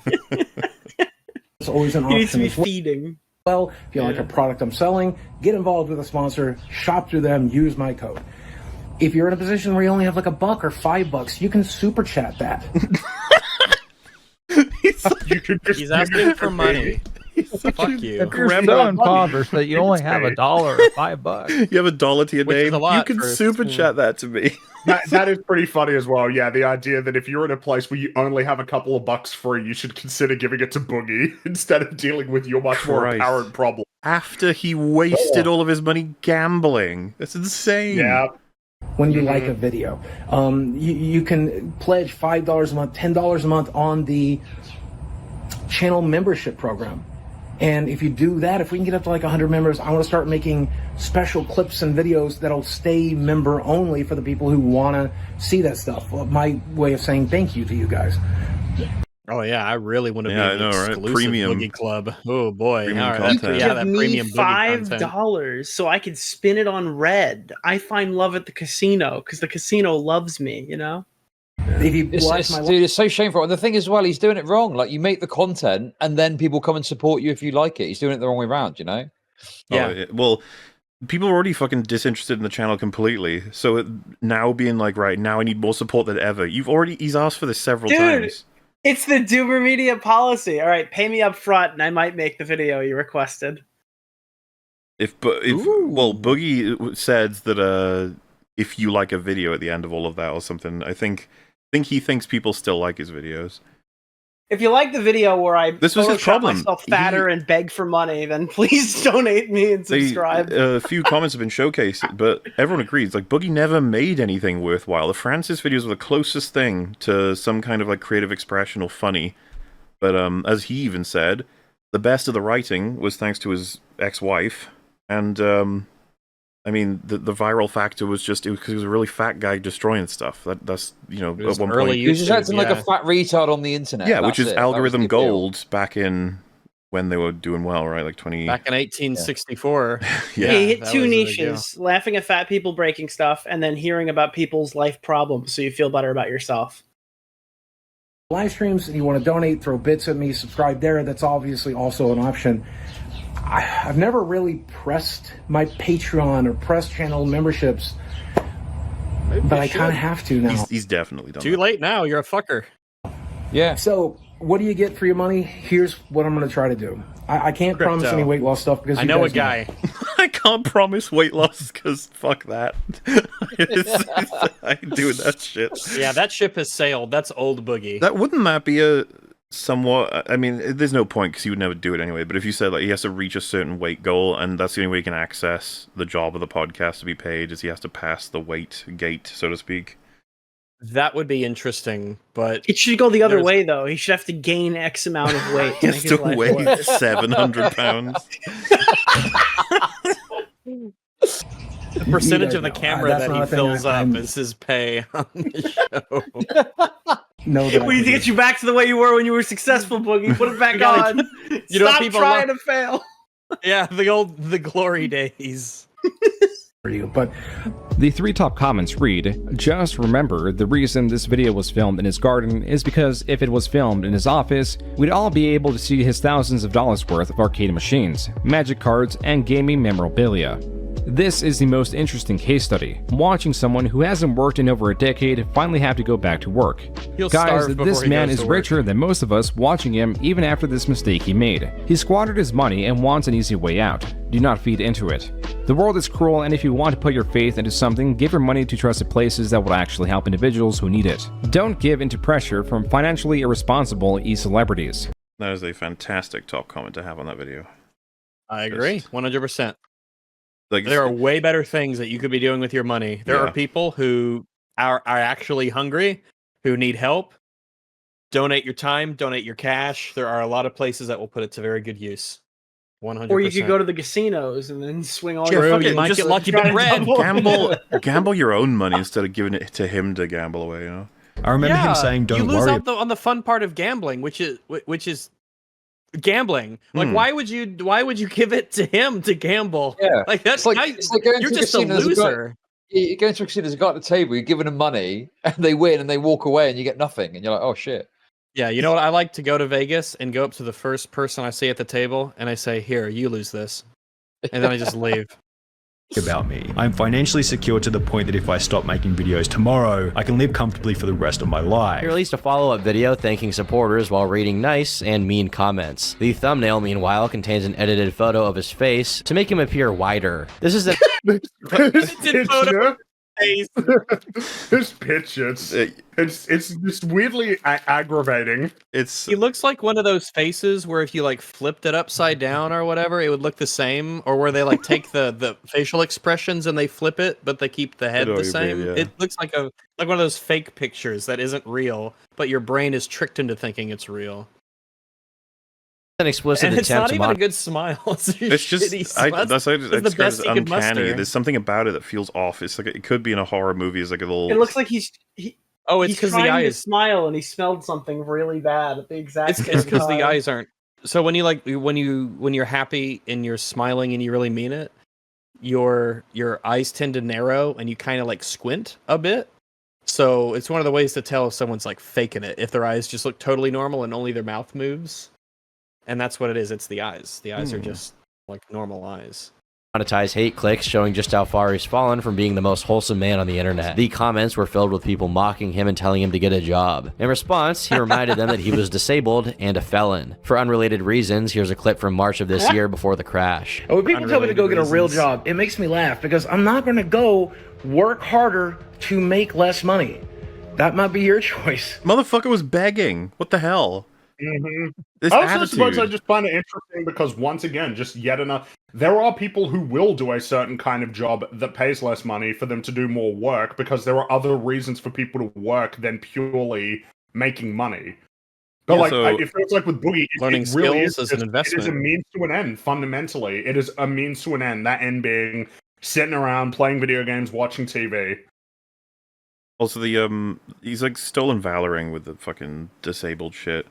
It's always an option. He needs to be feeding. Well, if you like a product I'm selling, get involved with a sponsor, shop through them, use my code. If you're in a position where you only have like $1 or $5, you can super chat that. He's asking for money. Fuck you. If you're so impoverished that you only have $1 or $5, you have $1 to your Which is name, a lot you can for- super chat that to me. That is pretty funny as well. Yeah, the idea that if you're in a place where you only have a couple of bucks free, you should consider giving it to Boogie instead of dealing with your much more Christ. apparent problem. After he wasted all of his money gambling. That's insane. Yeah. When you like a video, you can pledge $5 a month, $10 a month on the channel membership program. And if you do that, if we can get up to like 100 members, I want to start making special clips and videos that'll stay member only for the people who want to see that stuff. Well, my way of saying thank you to you guys. Oh yeah, I really want to be Yeah, an I know, right? exclusive Premium. Boogie Club. Oh boy, Premium all right. content. Yeah, Give that me premium Boogie content. $5 so I could spin it on red. I find love at the casino because the casino loves me. If you watch my Dude, it's so shameful. And the thing is, well, he's doing it wrong. Like, you make the content, and then people come and support you if you like it. He's doing it the wrong way around, Yeah. Well, people are already fucking disinterested in the channel completely. So now being like, right, now I need more support than ever. He's asked for this several times. It's the Doomer Media policy. All right, pay me up front, and I might make the video you requested. Boogie said that if you like a video at the end of all of that or something, I think he thinks people still like his videos. If you like the video where I This was his Photoshop problem. myself fatter and beg for money, then please donate me and subscribe. A few comments have been showcased, but everyone agrees. Like, Boogie never made anything worthwhile. The Francis videos were the closest thing to some kind of like creative expression or funny. But as he even said, the best of the writing was thanks to his ex-wife, and I mean, the viral factor was just because he was a really fat guy destroying stuff. That's at one point He was just acting like a fat retard on the internet. yeah, which That's is it. algorithm That was the deal. gold back in when they were doing well, right? Like 20. Back in 1864. Yeah. He hit that two was a deal. niches: laughing at fat people breaking stuff, and then hearing about people's life problems, so you feel better about yourself. live streams and you want to donate, throw bits at me, subscribe there. That's obviously also an option. I've never really pressed my Patreon or pressed channel memberships, but I kind of have to now. He's definitely done. Too late now. You're a fucker. Yeah. So, what do you get for your money? Here's what I'm going to try to do. I can't promise Crypto. any weight loss stuff because I you know a guys guy. I can't promise weight loss because fuck that. I ain't doing that shit. Yeah, that ship has sailed. That's old Boogie. Wouldn't that be a somewhat? I mean, there's no point because he would never do it anyway. But if you said like he has to reach a certain weight goal, and that's the only way he can access the job of the podcast to be paid, is he has to pass the weight gate, so to speak. That would be interesting, but It should go the other way, though. He should have to gain X amount of weight. He has to weigh 700 pounds. the percentage of the camera that's that not he a thing fills up I'm- is his pay on the show. know that I We need to can get you back to the way you were when you were successful, Boogie. Put it back on. You know what Stop people trying love- to fail. Yeah, the glory days. for you, but The 3 top comments read, "Just remember, the reason this video was filmed in his garden is because if it was filmed in his office, we'd all be able to see his thousands of dollars worth of arcade machines, magic cards, and gaming memorabilia. This is the most interesting case study, watching someone who hasn't worked in over a decade finally have to go back to work. He'll Guys, starve before this he man goes is to work. richer than most of us watching him even after this mistake he made. He squandered his money and wants an easy way out. Do not feed into it. The world is cruel, and if you want to put your faith into something, give your money to trusted places that will actually help individuals who need it. Don't give into pressure from financially irresponsible e-celebrities." That is a fantastic top comment to have on that video. I agree, 100%. Like, there are way better things that you could be doing with your money. There are people who are actually hungry, who need help. Donate your time, donate your cash. There are a lot of places that will put it to very good use. 100%. Or you could go to the casinos and then swing all True, your you might get lucky, but red. Gamble your own money instead of giving it to him to gamble away. You know. I remember him saying, "Don't you lose worry." out on the fun part of gambling, which is gambling. Like, why would you give it to him to gamble? Yeah, like that's it's like going you're to just a casino, loser. You go into a casino, there's a guy at the table, you're giving them money, and they win, and they walk away, and you get nothing, and you're like, oh shit. Yeah, you know what? I like to go to Vegas and go up to the first person I see at the table, and I say, "Here, you lose this," and then I just leave. About me. I'm financially secure to the point that if I stop making videos tomorrow, I can live comfortably for the rest of my life. He released a follow-up video thanking supporters while reading nice and mean comments. The thumbnail, meanwhile, contains an edited photo of his face to make him appear wider. This is a photo. This picture, it's just weirdly aggravating. He looks like one of those faces where if you like flipped it upside down or whatever, it would look the same, or where they like take the facial expressions and they flip it, but they keep the head the same. It looks like one of those fake pictures that isn't real, but your brain is tricked into thinking it's real. An explicit and it's attempt not to even a good smile. It's just That's how I describe it as uncanny. There's something about it that feels off. It's like it could be in a horror movie. It's like a little. It looks like he's it's he's because the trying to eyes. smile and he smelled something really bad at the exact same It's because time. the eyes aren't. So when you're happy and you're smiling and you really mean it, your eyes tend to narrow and you kind of like squint a bit. So it's one of the ways to tell if someone's like faking it, if their eyes just look totally normal and only their mouth moves. And that's what it is. It's the eyes. The eyes are just like normal eyes. Monetize hate clicks, showing just how far he's fallen from being the most wholesome man on the internet. The comments were filled with people mocking him and telling him to get a job. In response, he reminded them that he was disabled and a felon. For unrelated reasons, here's a clip from March of this year before the crash. And when people tell me to go get a real job, it makes me laugh because I'm not going to go work harder to make less money. That might be your choice. Motherfucker was begging. What the hell? This I also attitude. suppose I just find it interesting because once again, just yet another. There are people who will do a certain kind of job that pays less money for them to do more work because there are other reasons for people to work than purely making money. But it feels like with Boogie, learning it really skills is an investment. It is a means to an end. Fundamentally, it is a means to an end. That end being sitting around playing video games, watching TV. Also, he's like stolen valoring with the fucking disabled shit.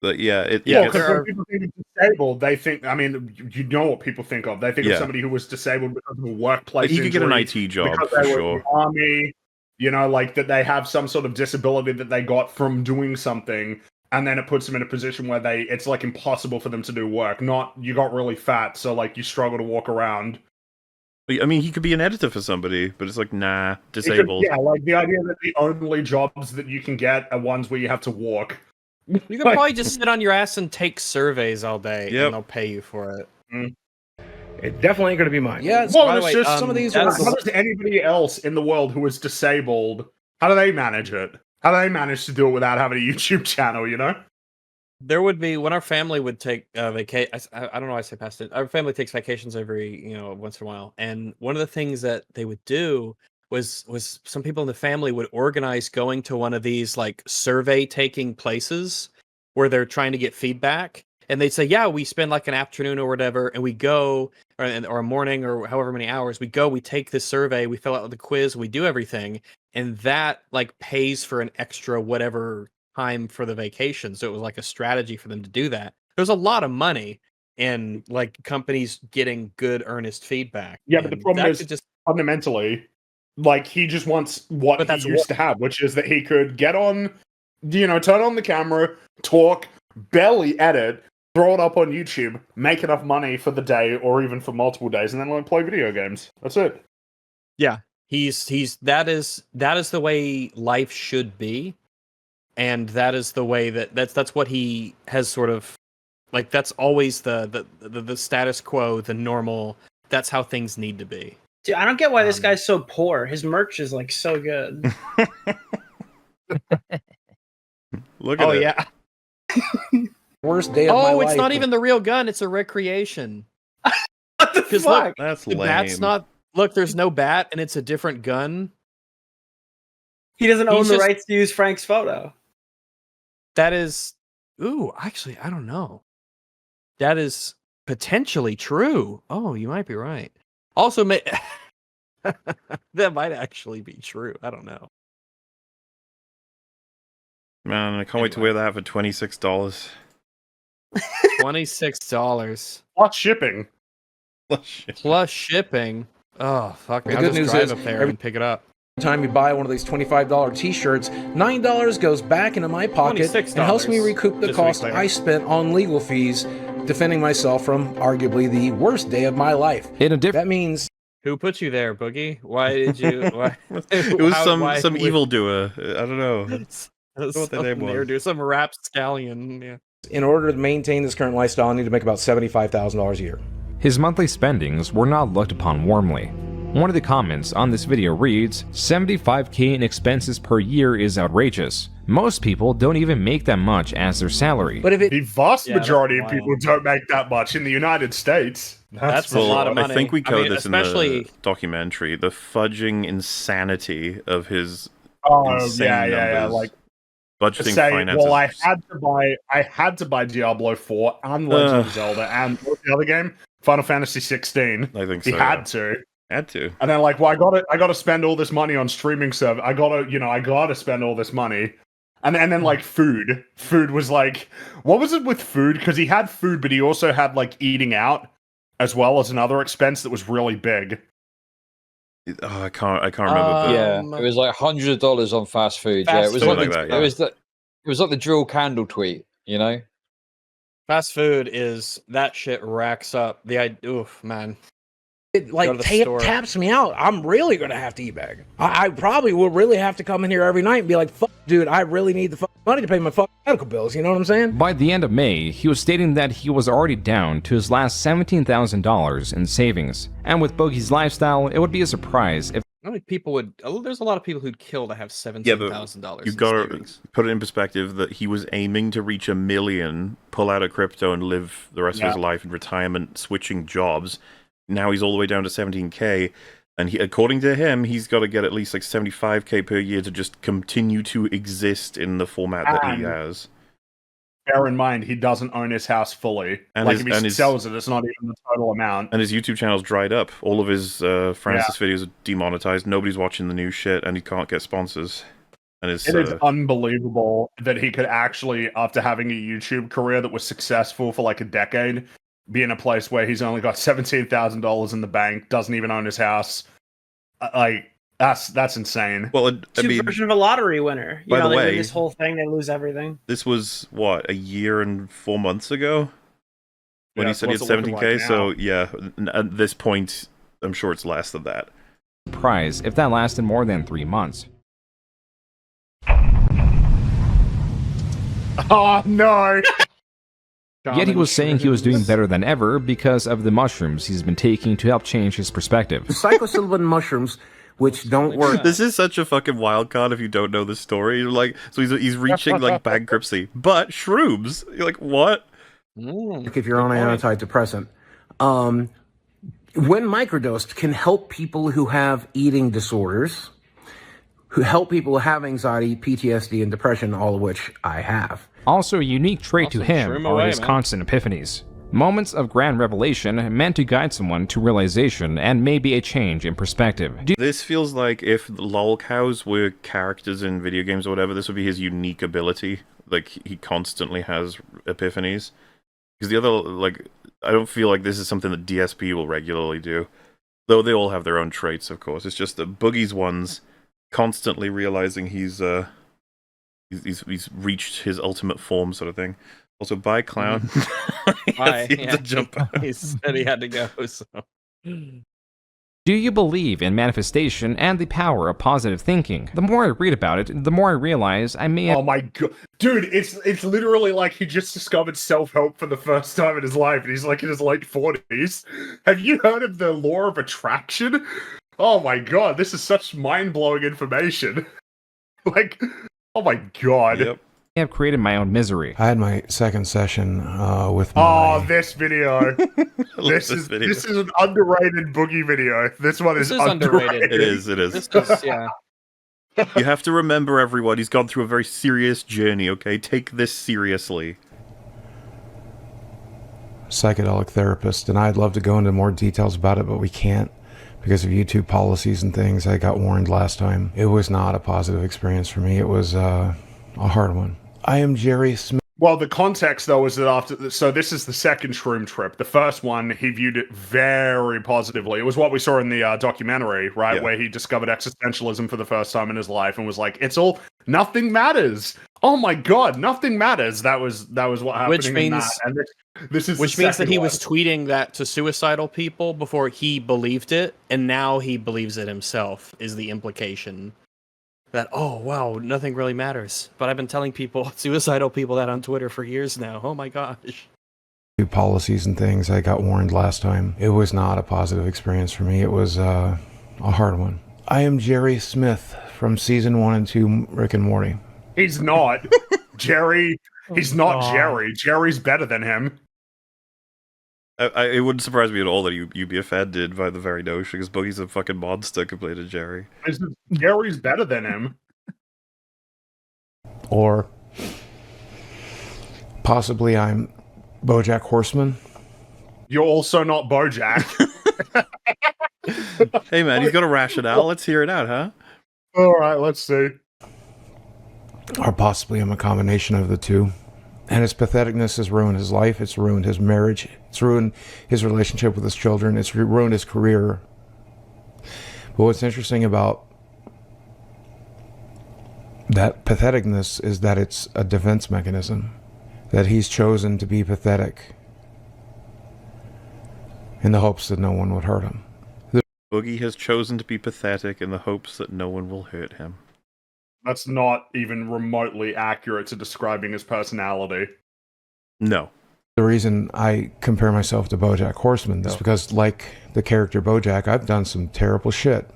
But because when people think of disabled, they think. I mean, you know what people think of. They think of somebody who was disabled because of a workplace. He could get an injury, IT job because for they were sure. in the army, you know, like that they have some sort of disability that they got from doing something, and then it puts them in a position where it's like impossible for them to do work. Not you got really fat, so like you struggle to walk around. I mean, he could be an editor for somebody, but it's like, nah, disabled. Like the idea that the only jobs that you can get are ones where you have to walk. You could probably just sit on your ass and take surveys all day, and they'll pay you for it. It definitely ain't going to be mine. Yeah, well, it's just some of these. How does anybody else in the world who is disabled? How do they manage it? How do they manage to do it without having a YouTube channel? You know, there would be when our family would take vacation. I don't know why I say past it. Our family takes vacations every once in a while, and one of the things that they would do was some people in the family would organize going to one of these like survey taking places where they're trying to get feedback, and they'd say, yeah, we spend like an afternoon or whatever, and we go or a morning or however many hours we go, we take this survey, we fill out the quiz, we do everything, and that like pays for an extra whatever time for the vacation. So it was like a strategy for them to do that. There's a lot of money in like companies getting good earnest feedback. Yeah, but the problem is just fundamentally, like he just wants what he used to have, which is that he could get on, turn on the camera, talk, barely edit, throw it up on YouTube, make enough money for the day or even for multiple days, and then like play video games. That's it. Yeah, that is the way life should be, and that is the way that's what he has sort of like. That's always the status quo, the normal. That's how things need to be. Dude, I don't get why this guy's so poor. His merch is like so good. Look at it. Yeah. Worst day of my life. Oh, it's not even the real gun. It's a recreation. What the Because fuck? look, That's the lame. bat's not. Look, there's no bat, and it's a different gun. He doesn't own He's the just- rights to use Frank's photo. That is. Ooh, actually, I don't know. That is potentially true. Oh, you might be right. Also, that might actually be true. I don't know. Man, I can't wait to wear that for $26. $26 Plus shipping. plus shipping. Oh fuck! The I'll good just news drive is up there every and pick it up. time you buy one of these $25 t-shirts, $9 goes back into my pocket and helps me recoup the just to be cost clear. I spent on legal fees defending myself from arguably the worst day of my life. That means Who put you there, Boogie? Why did you? Why? It was some evildoer. I don't know. What what the name was. Do some rapscallion. Yeah. in order to maintain this current lifestyle, I need to make about $75,000 a year. His monthly spendings were not looked upon warmly. One of the comments on this video reads, "$75K in expenses per year is outrageous. Most people don't even make that much as their salary." But if The vast Yeah, majority that's of people don't make that much in the United States. That's for a lot of sure. money. I think we I covered mean, this in especially- the documentary. The fudging insanity of his Oh insane yeah, numbers. like budgeting say, finances. well, I had to buy Diablo 4 and Legend of Zelda and what was the other game? Final Fantasy 16. I think He so. had to. Had to. And then like, well, I gotta spend all this money on streaming server. I gotta spend all this money. And then like food. Food was like, what was it with food? Because he had food, but he also had like eating out as well as another expense that was really big. Oh, I can't remember. Yeah, it was like hundreds of dollars on fast food. Yeah, it was Something like, like that, yeah. it was like the drill candle tweet. You know, Fast food is that shit racks up. Oof, man. It Go to like the store. taps me out. I'm really gonna have to eat bag. I probably will really have to come in here every night and be like, "Fuck, dude, I really need the money to pay my medical bills." You know what I'm saying? By the end of May, he was stating that he was already down to his last $17,000 in savings. And with Boogie's lifestyle, it would be a surprise if I don't think people would. There's a lot of people who'd kill to have Yeah, $17,000. but you've got to put it in perspective that he was aiming to reach 1 million, pull out of crypto, and live the rest of his life in retirement, switching jobs. Now he's all the way down to 17K, and according to him, he's got to get at least like 75K per year to just continue to exist in the format that he has. Bear in mind, he doesn't own his house fully. And like his- if and he his- sells it, it's not even the total amount. And his YouTube channel's dried up. All of his Francis videos are demonetized. Nobody's watching the new shit, and he can't get sponsors. And It is unbelievable that he could actually, after having a YouTube career that was successful for like a decade, be in a place where he's only got $17,000 in the bank, doesn't even own his house. Like that's insane. Well, It's a version of a lottery winner. You By know, the they win way- this whole thing, they lose everything. this was what, a year and 4 months ago when Yeah, he said he had what's it looking 17K. like So yeah, at this point, I'm sure it's less than that. surprise if that lasted more than 3 months. Oh no! Yet he was saying he was doing better than ever because of the mushrooms he's been taking to help change his perspective. Psilocybin mushrooms, which don't work. This is such a fucking wild card if you don't know the story. You're like, so he's reaching like bankruptcy, but shrooms. You're like, what? If you're on an antidepressant, when microdosed, can help people who have eating disorders, who help people who have anxiety, PTSD, and depression, all of which I have. Also, a unique trait to him shroom are away, his man. constant epiphanies. Moments of grand revelation meant to guide someone to realization and maybe a change in perspective. This feels like if lol cows were characters in video games or whatever, this would be his unique ability. Like, he constantly has epiphanies. Because the other, like, I don't feel like this is something that DSP will regularly do. Though they all have their own traits, of course. It's just that Boogie's one's constantly realizing he's reached his ultimate form, sort of thing. Also, bye, clown. Bye. He had to jump out. He said he had to go. So. Do you believe in manifestation and the power of positive thinking? The more I read about it, the more I realize I may have... Oh my god, dude! It's literally like he just discovered self-help for the first time in his life, and he's like in his late 40s. Have you heard of the law of attraction? Oh my god, this is such mind-blowing information. Like, oh my god. Yep. have created my own misery. I had my second session with my... Oh, this video. this is an underrated Boogie video. This one is underrated. It is. This is, yeah. You have to remember, everyone, he's gone through a very serious journey, okay? Take this seriously. Psychedelic therapist, and I'd love to go into more details about it, but we can't because of YouTube policies and things. I got warned last time. It was not a positive experience for me. It was a hard one. I am Jerry Smith. Well, the context, though, is that so this is the second shroom trip. The first one, he viewed it very positively. It was what we saw in the documentary, right? Yeah. Where he discovered existentialism for the first time in his life and was like, nothing matters. Oh my God, nothing matters. That was what happened. Which means, which means that he was tweeting that to suicidal people before he believed it, and now he believes it himself, is the implication. That, oh, wow, nothing really matters. But I've been telling suicidal people that on Twitter for years now. Oh my gosh. Policies and things. I got warned last time. It was not a positive experience for me. It was a hard one. I am Jerry Smith from season 1 and 2 Rick and Morty. He's not. Jerry. He's not Jerry. Jerry's better than him. It wouldn't surprise me at all that you'd be offended by the very notion, because Boogie's a fucking monster compared to Jerry. Jerry's better than him. Or possibly I'm BoJack Horseman. You're also not BoJack. Hey man, he's got a rationale. Let's hear it out, huh? All right, let's see. Or possibly I'm a combination of the two. And his patheticness has ruined his life. It's ruined his marriage. It's ruined his relationship with his children. It's ruined his career. But what's interesting about that patheticness is that it's a defense mechanism. That he's chosen to be pathetic in the hopes that no one would hurt him. Boogie has chosen to be pathetic in the hopes that no one will hurt him. That's not even remotely accurate to describing his personality. No. The reason I compare myself to BoJack Horseman is because, like the character BoJack, I've done some terrible shit.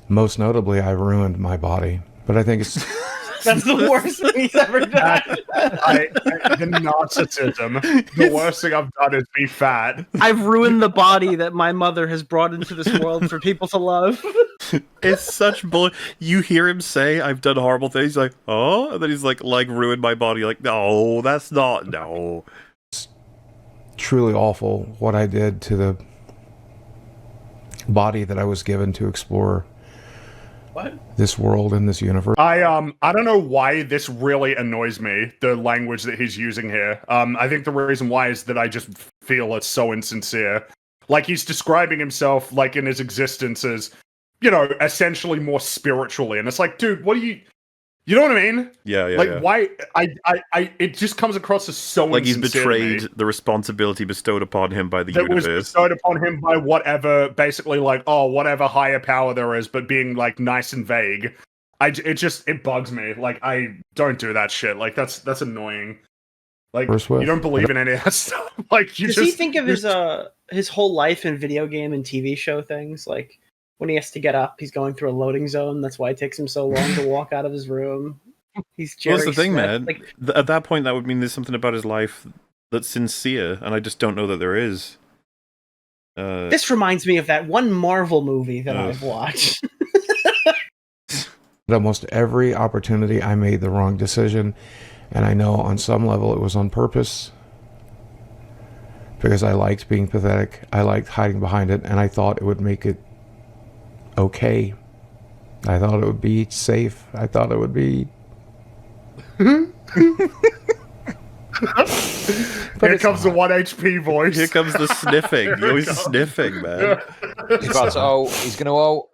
Most notably, I ruined my body. But I think it's... That's the worst thing he's ever done. The narcissism. The worst thing I've done is be fat. I've ruined the body that my mother has brought into this world for people to love. It's such bull. You hear him say, "I've done horrible things." He's like, "Oh," and then he's like ruined my body. Like, no, that's not. No. It's truly awful what I did to the body that I was given to explore. This world and this universe. I don't know why this really annoys me, the language that he's using here. I think the reason why is that I just feel it's so insincere. Like, he's describing himself, like, in his existence as, you know, essentially more spiritually. And it's like, dude, what do you know what I mean? Yeah. Like, why? It just comes across as so like he's insincere betrayed the responsibility bestowed upon him by the universe. That was bestowed upon him by whatever, basically, like, whatever higher power there is, but being, like, nice and vague. It bugs me. Like, I don't do that shit. Like, that's annoying. Like, you don't believe in any of that stuff. Like, Does he think of his whole life in video game and TV show things? Like, when he has to get up, he's going through a loading zone. That's why it takes him so long to walk out of his room. He's Jerry Well, that's the thing, Smith. man. Like, At that point, that would mean there's something about his life that's sincere, and I just don't know that there is. this reminds me of that one Marvel movie that I've watched. At almost every opportunity, I made the wrong decision, and I know on some level it was on purpose. Because I liked being pathetic, I liked hiding behind it, and I thought it would make it okay. I thought it would be safe. I thought it would be... Here comes the 1 HP voice. Here comes the sniffing. You're always sniffing, man. He's about to he's going to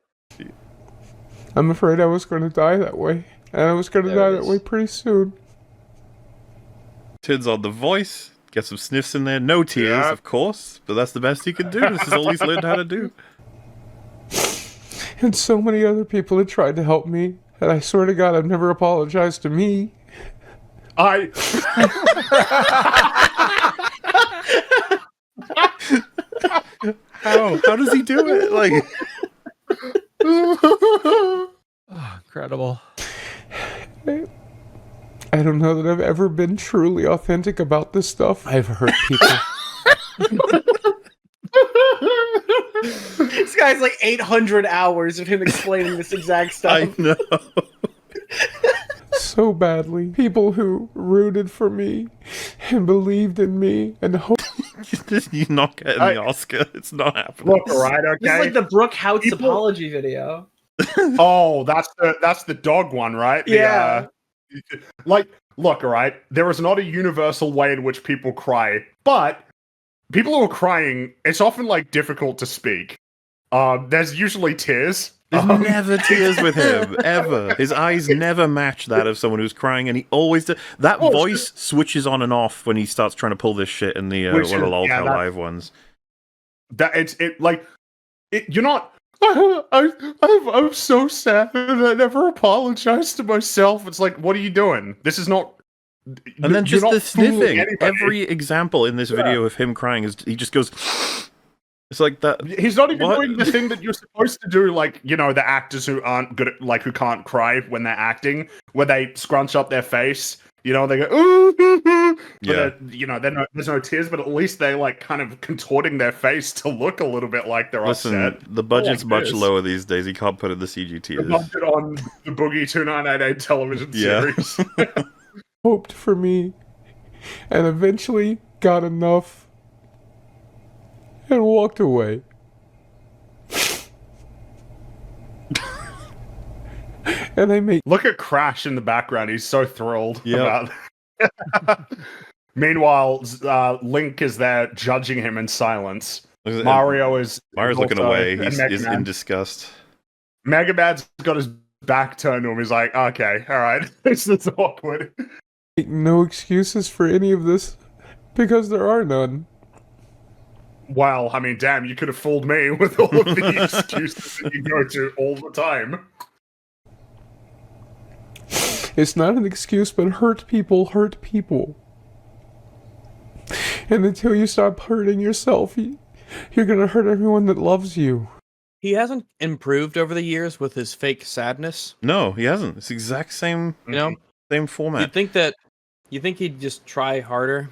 I'm afraid I was going to die that way. And I was going to die that way pretty soon. Turns on the voice. Get some sniffs in there. No tears, of course. But that's the best he can do. This is all he's learned how to do. And so many other people had tried to help me. And I swear to God, I've never apologized to me. How does he do it? Like, incredible. I don't know that I've I've ever been truly authentic about this stuff. I've hurt people. This guy's like 800 hours of him explaining this exact stuff. I know. So badly. People who rooted for me and believed in me and hoped. You're not getting the Oscar. It's not happening. Look, all right, okay. This is like the Brooke Houts apology video. Oh, that's the dog one, right? Yeah. Like, look, all right. There is not a universal way in which people cry, but people who are crying, it's often like difficult to speak. There's usually tears. There's never tears with him, ever. His eyes never match that of someone who's crying, and he always does. That voice switches on and off when he starts trying to pull this shit in the one of the Lolcow Live ones. You're not. I'm so sad and I never apologized to myself. It's like, what are you doing? This is not. And then just the sniffing. Every example in this video of him crying is he just goes. It's like that. He's not even doing the thing that you're supposed to do, like, you know, the actors who aren't good at, like, who can't cry when they're acting, where they scrunch up their face, you know, they go, ooh, yeah. You know, there's no tears, but at least they like kind of contorting their face to look a little bit like they're upset. The budget's much lower these days. You can't put in the CG tears. Dubbed it on the Boogie2988 television series. Hoped for me and eventually got enough and walked away. And they make look at Crash in the background. He's so thrilled about Meanwhile, Link is there judging him in silence. Mario's looking away. He's in disgust. Mega Man's got his back turned to him. He's like, okay, all right. This is awkward. No excuses for any of this because there are none. Well, I mean, damn, you could have fooled me with all of the excuses that you go to all the time. It's not an excuse, but hurt people hurt people. And until you stop hurting yourself, you're going to hurt everyone that loves you. He hasn't improved over the years with his fake sadness. No, he hasn't. It's the exact same, same format. You think he'd just try harder?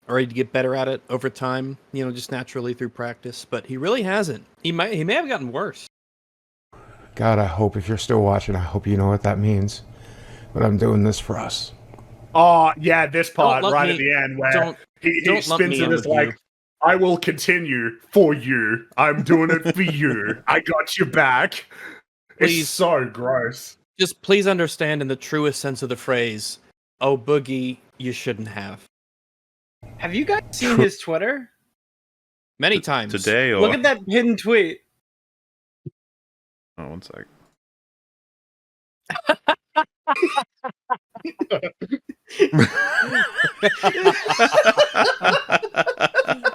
Or he'd get better at it over time, just naturally through practice. But he really hasn't. He may have gotten worse. God, I hope if you're still watching, I hope you know what that means. But I'm doing this for us. Oh, yeah, this part right at the end where he spins it as like, I will continue for you. I'm doing it for you. I got your back. Please, it's so gross. Just please understand in the truest sense of the phrase, oh, Boogie, you shouldn't have. Have you guys seen his Twitter? Many times. Today, or... Look at that hidden tweet. Oh, one sec.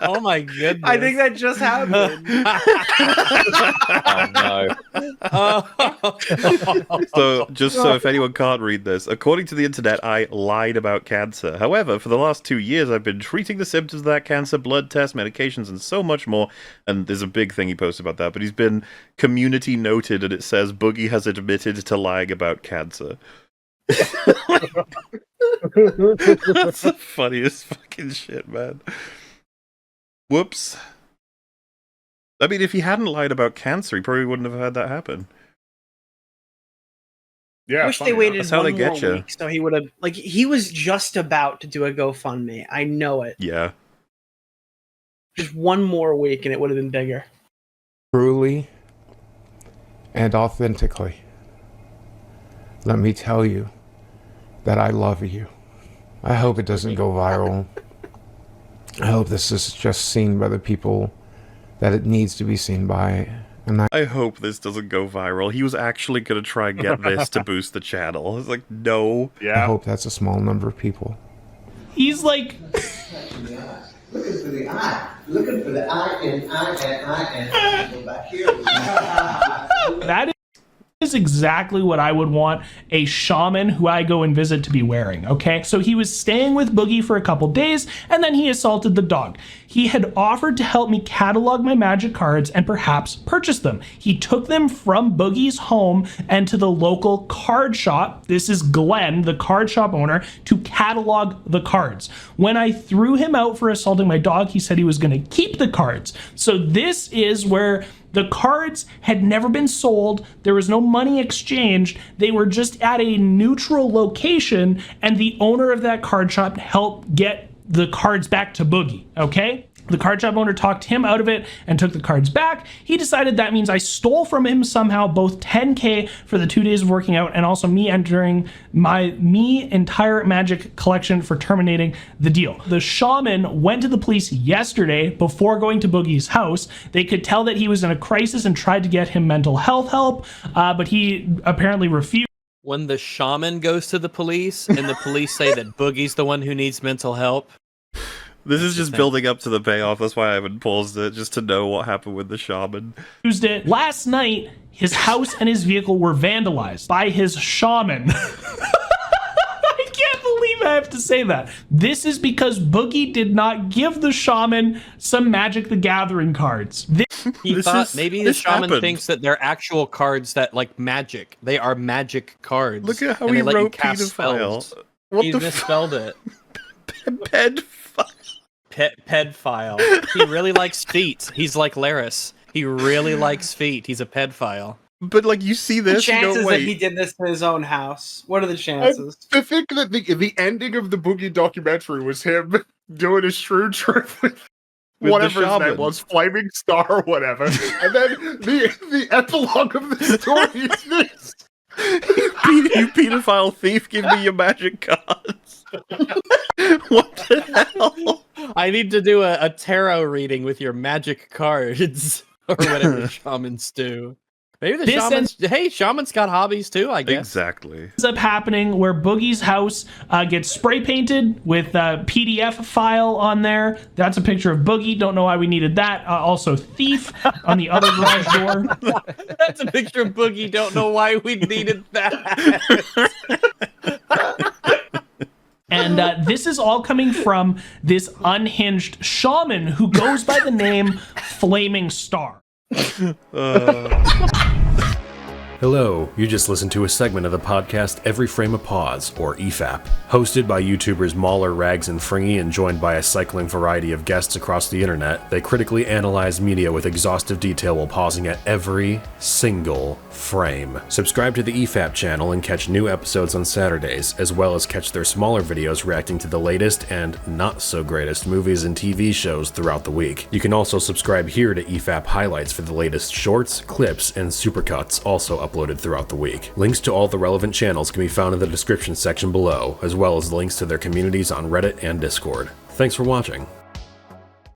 Oh my goodness. I think that just happened. Oh no. So if anyone can't read this, according to the internet, I lied about cancer. However, for the last 2 years, I've been treating the symptoms of that cancer, blood tests, medications, and so much more. And there's a big thing he posted about that, but he's been community noted, and it says Boogie has admitted to lying about cancer. That's the funniest fucking shit, man. Whoops. I mean, if he hadn't lied about cancer, he probably wouldn't have had that happen. Yeah, I wish they waited That's how one they get more you. week so he would have... Like, he was just about to do a GoFundMe. I know it. Yeah. Just one more week and it would have been bigger. Truly and authentically, let me tell you that I love you. I hope it doesn't go viral. I hope this is just seen by the people that it needs to be seen by. And I hope this doesn't go viral. He was actually going to try and get this to boost the channel. It's like, no. I hope that's a small number of people. He's like... Looking for the eye. Looking for the eye and eye and eye and go back here. That is exactly what I would want a shaman who I go and visit to be wearing, okay? So he was staying with Boogie for a couple days, and then he assaulted the dog. He had offered to help me catalog my magic cards and perhaps purchase them. He took them from Boogie's home and to the local card shop, this is Glenn, the card shop owner, to catalog the cards. When I threw him out for assaulting my dog, he said he was gonna keep the cards. So this is where the cards had never been sold. There was no money exchanged. They were just at a neutral location, and the owner of that card shop helped get the cards back to Boogie, okay? The card shop owner talked him out of it and took the cards back. He decided that means I stole from him somehow both $10K for the 2 days of working out and also me entering my entire magic collection for terminating the deal. The shaman went to the police yesterday before going to Boogie's house. They could tell that he was in a crisis and tried to get him mental health help, but he apparently refused. When the shaman goes to the police and the police say that Boogie's the one who needs mental help. This is just building up to the payoff. That's why I haven't paused it, just to know what happened with the shaman. Used it. Last night, his house and his vehicle were vandalized by his shaman. I can't believe I have to say that. This is because Boogie did not give the shaman some Magic the Gathering cards. He thought maybe the shaman thinks that they're actual cards that, like, magic. They are magic cards. Look at how and he they let you wrote cast pedophile. spells. What He the misspelled it. Pedfile. He really likes feet. He's like Laris. He really likes feet. He's a pedophile. But like you see The this, you chances go, that wait. he did this to his own house. What are the chances? I think that the ending of the Boogie documentary was him doing a shrew trip with whatever his name was, Flaming Star or whatever. And then the epilogue of the story is this. You pedophile thief, give me your magic cards. What the hell? I need to do a tarot reading with your magic cards. Or whatever shamans do. Maybe the shamans... Hey, shamans got hobbies too, I guess. Exactly. Ends up happening where Boogie's house gets spray painted with a PDF file on there. That's a picture of Boogie. Don't know why we needed that. Also, thief on the other garage door. That's a picture of Boogie. Don't know why we needed that. And this is all coming from this unhinged shaman who goes by the name Flaming Star. Hello, you just listened to a segment of the podcast Every Frame a Pause, or EFAP. Hosted by YouTubers Mauler, Rags, and Fringy and joined by a cycling variety of guests across the internet, they critically analyze media with exhaustive detail while pausing at every single frame. Subscribe to the EFAP channel and catch new episodes on Saturdays, as well as catch their smaller videos reacting to the latest and not so greatest movies and TV shows throughout the week. You can also subscribe here to EFAP highlights for the latest shorts, clips, and supercuts also uploaded throughout the week. Links to all the relevant channels can be found in the description section below, as well as links to their communities on Reddit and Discord. Thanks for watching.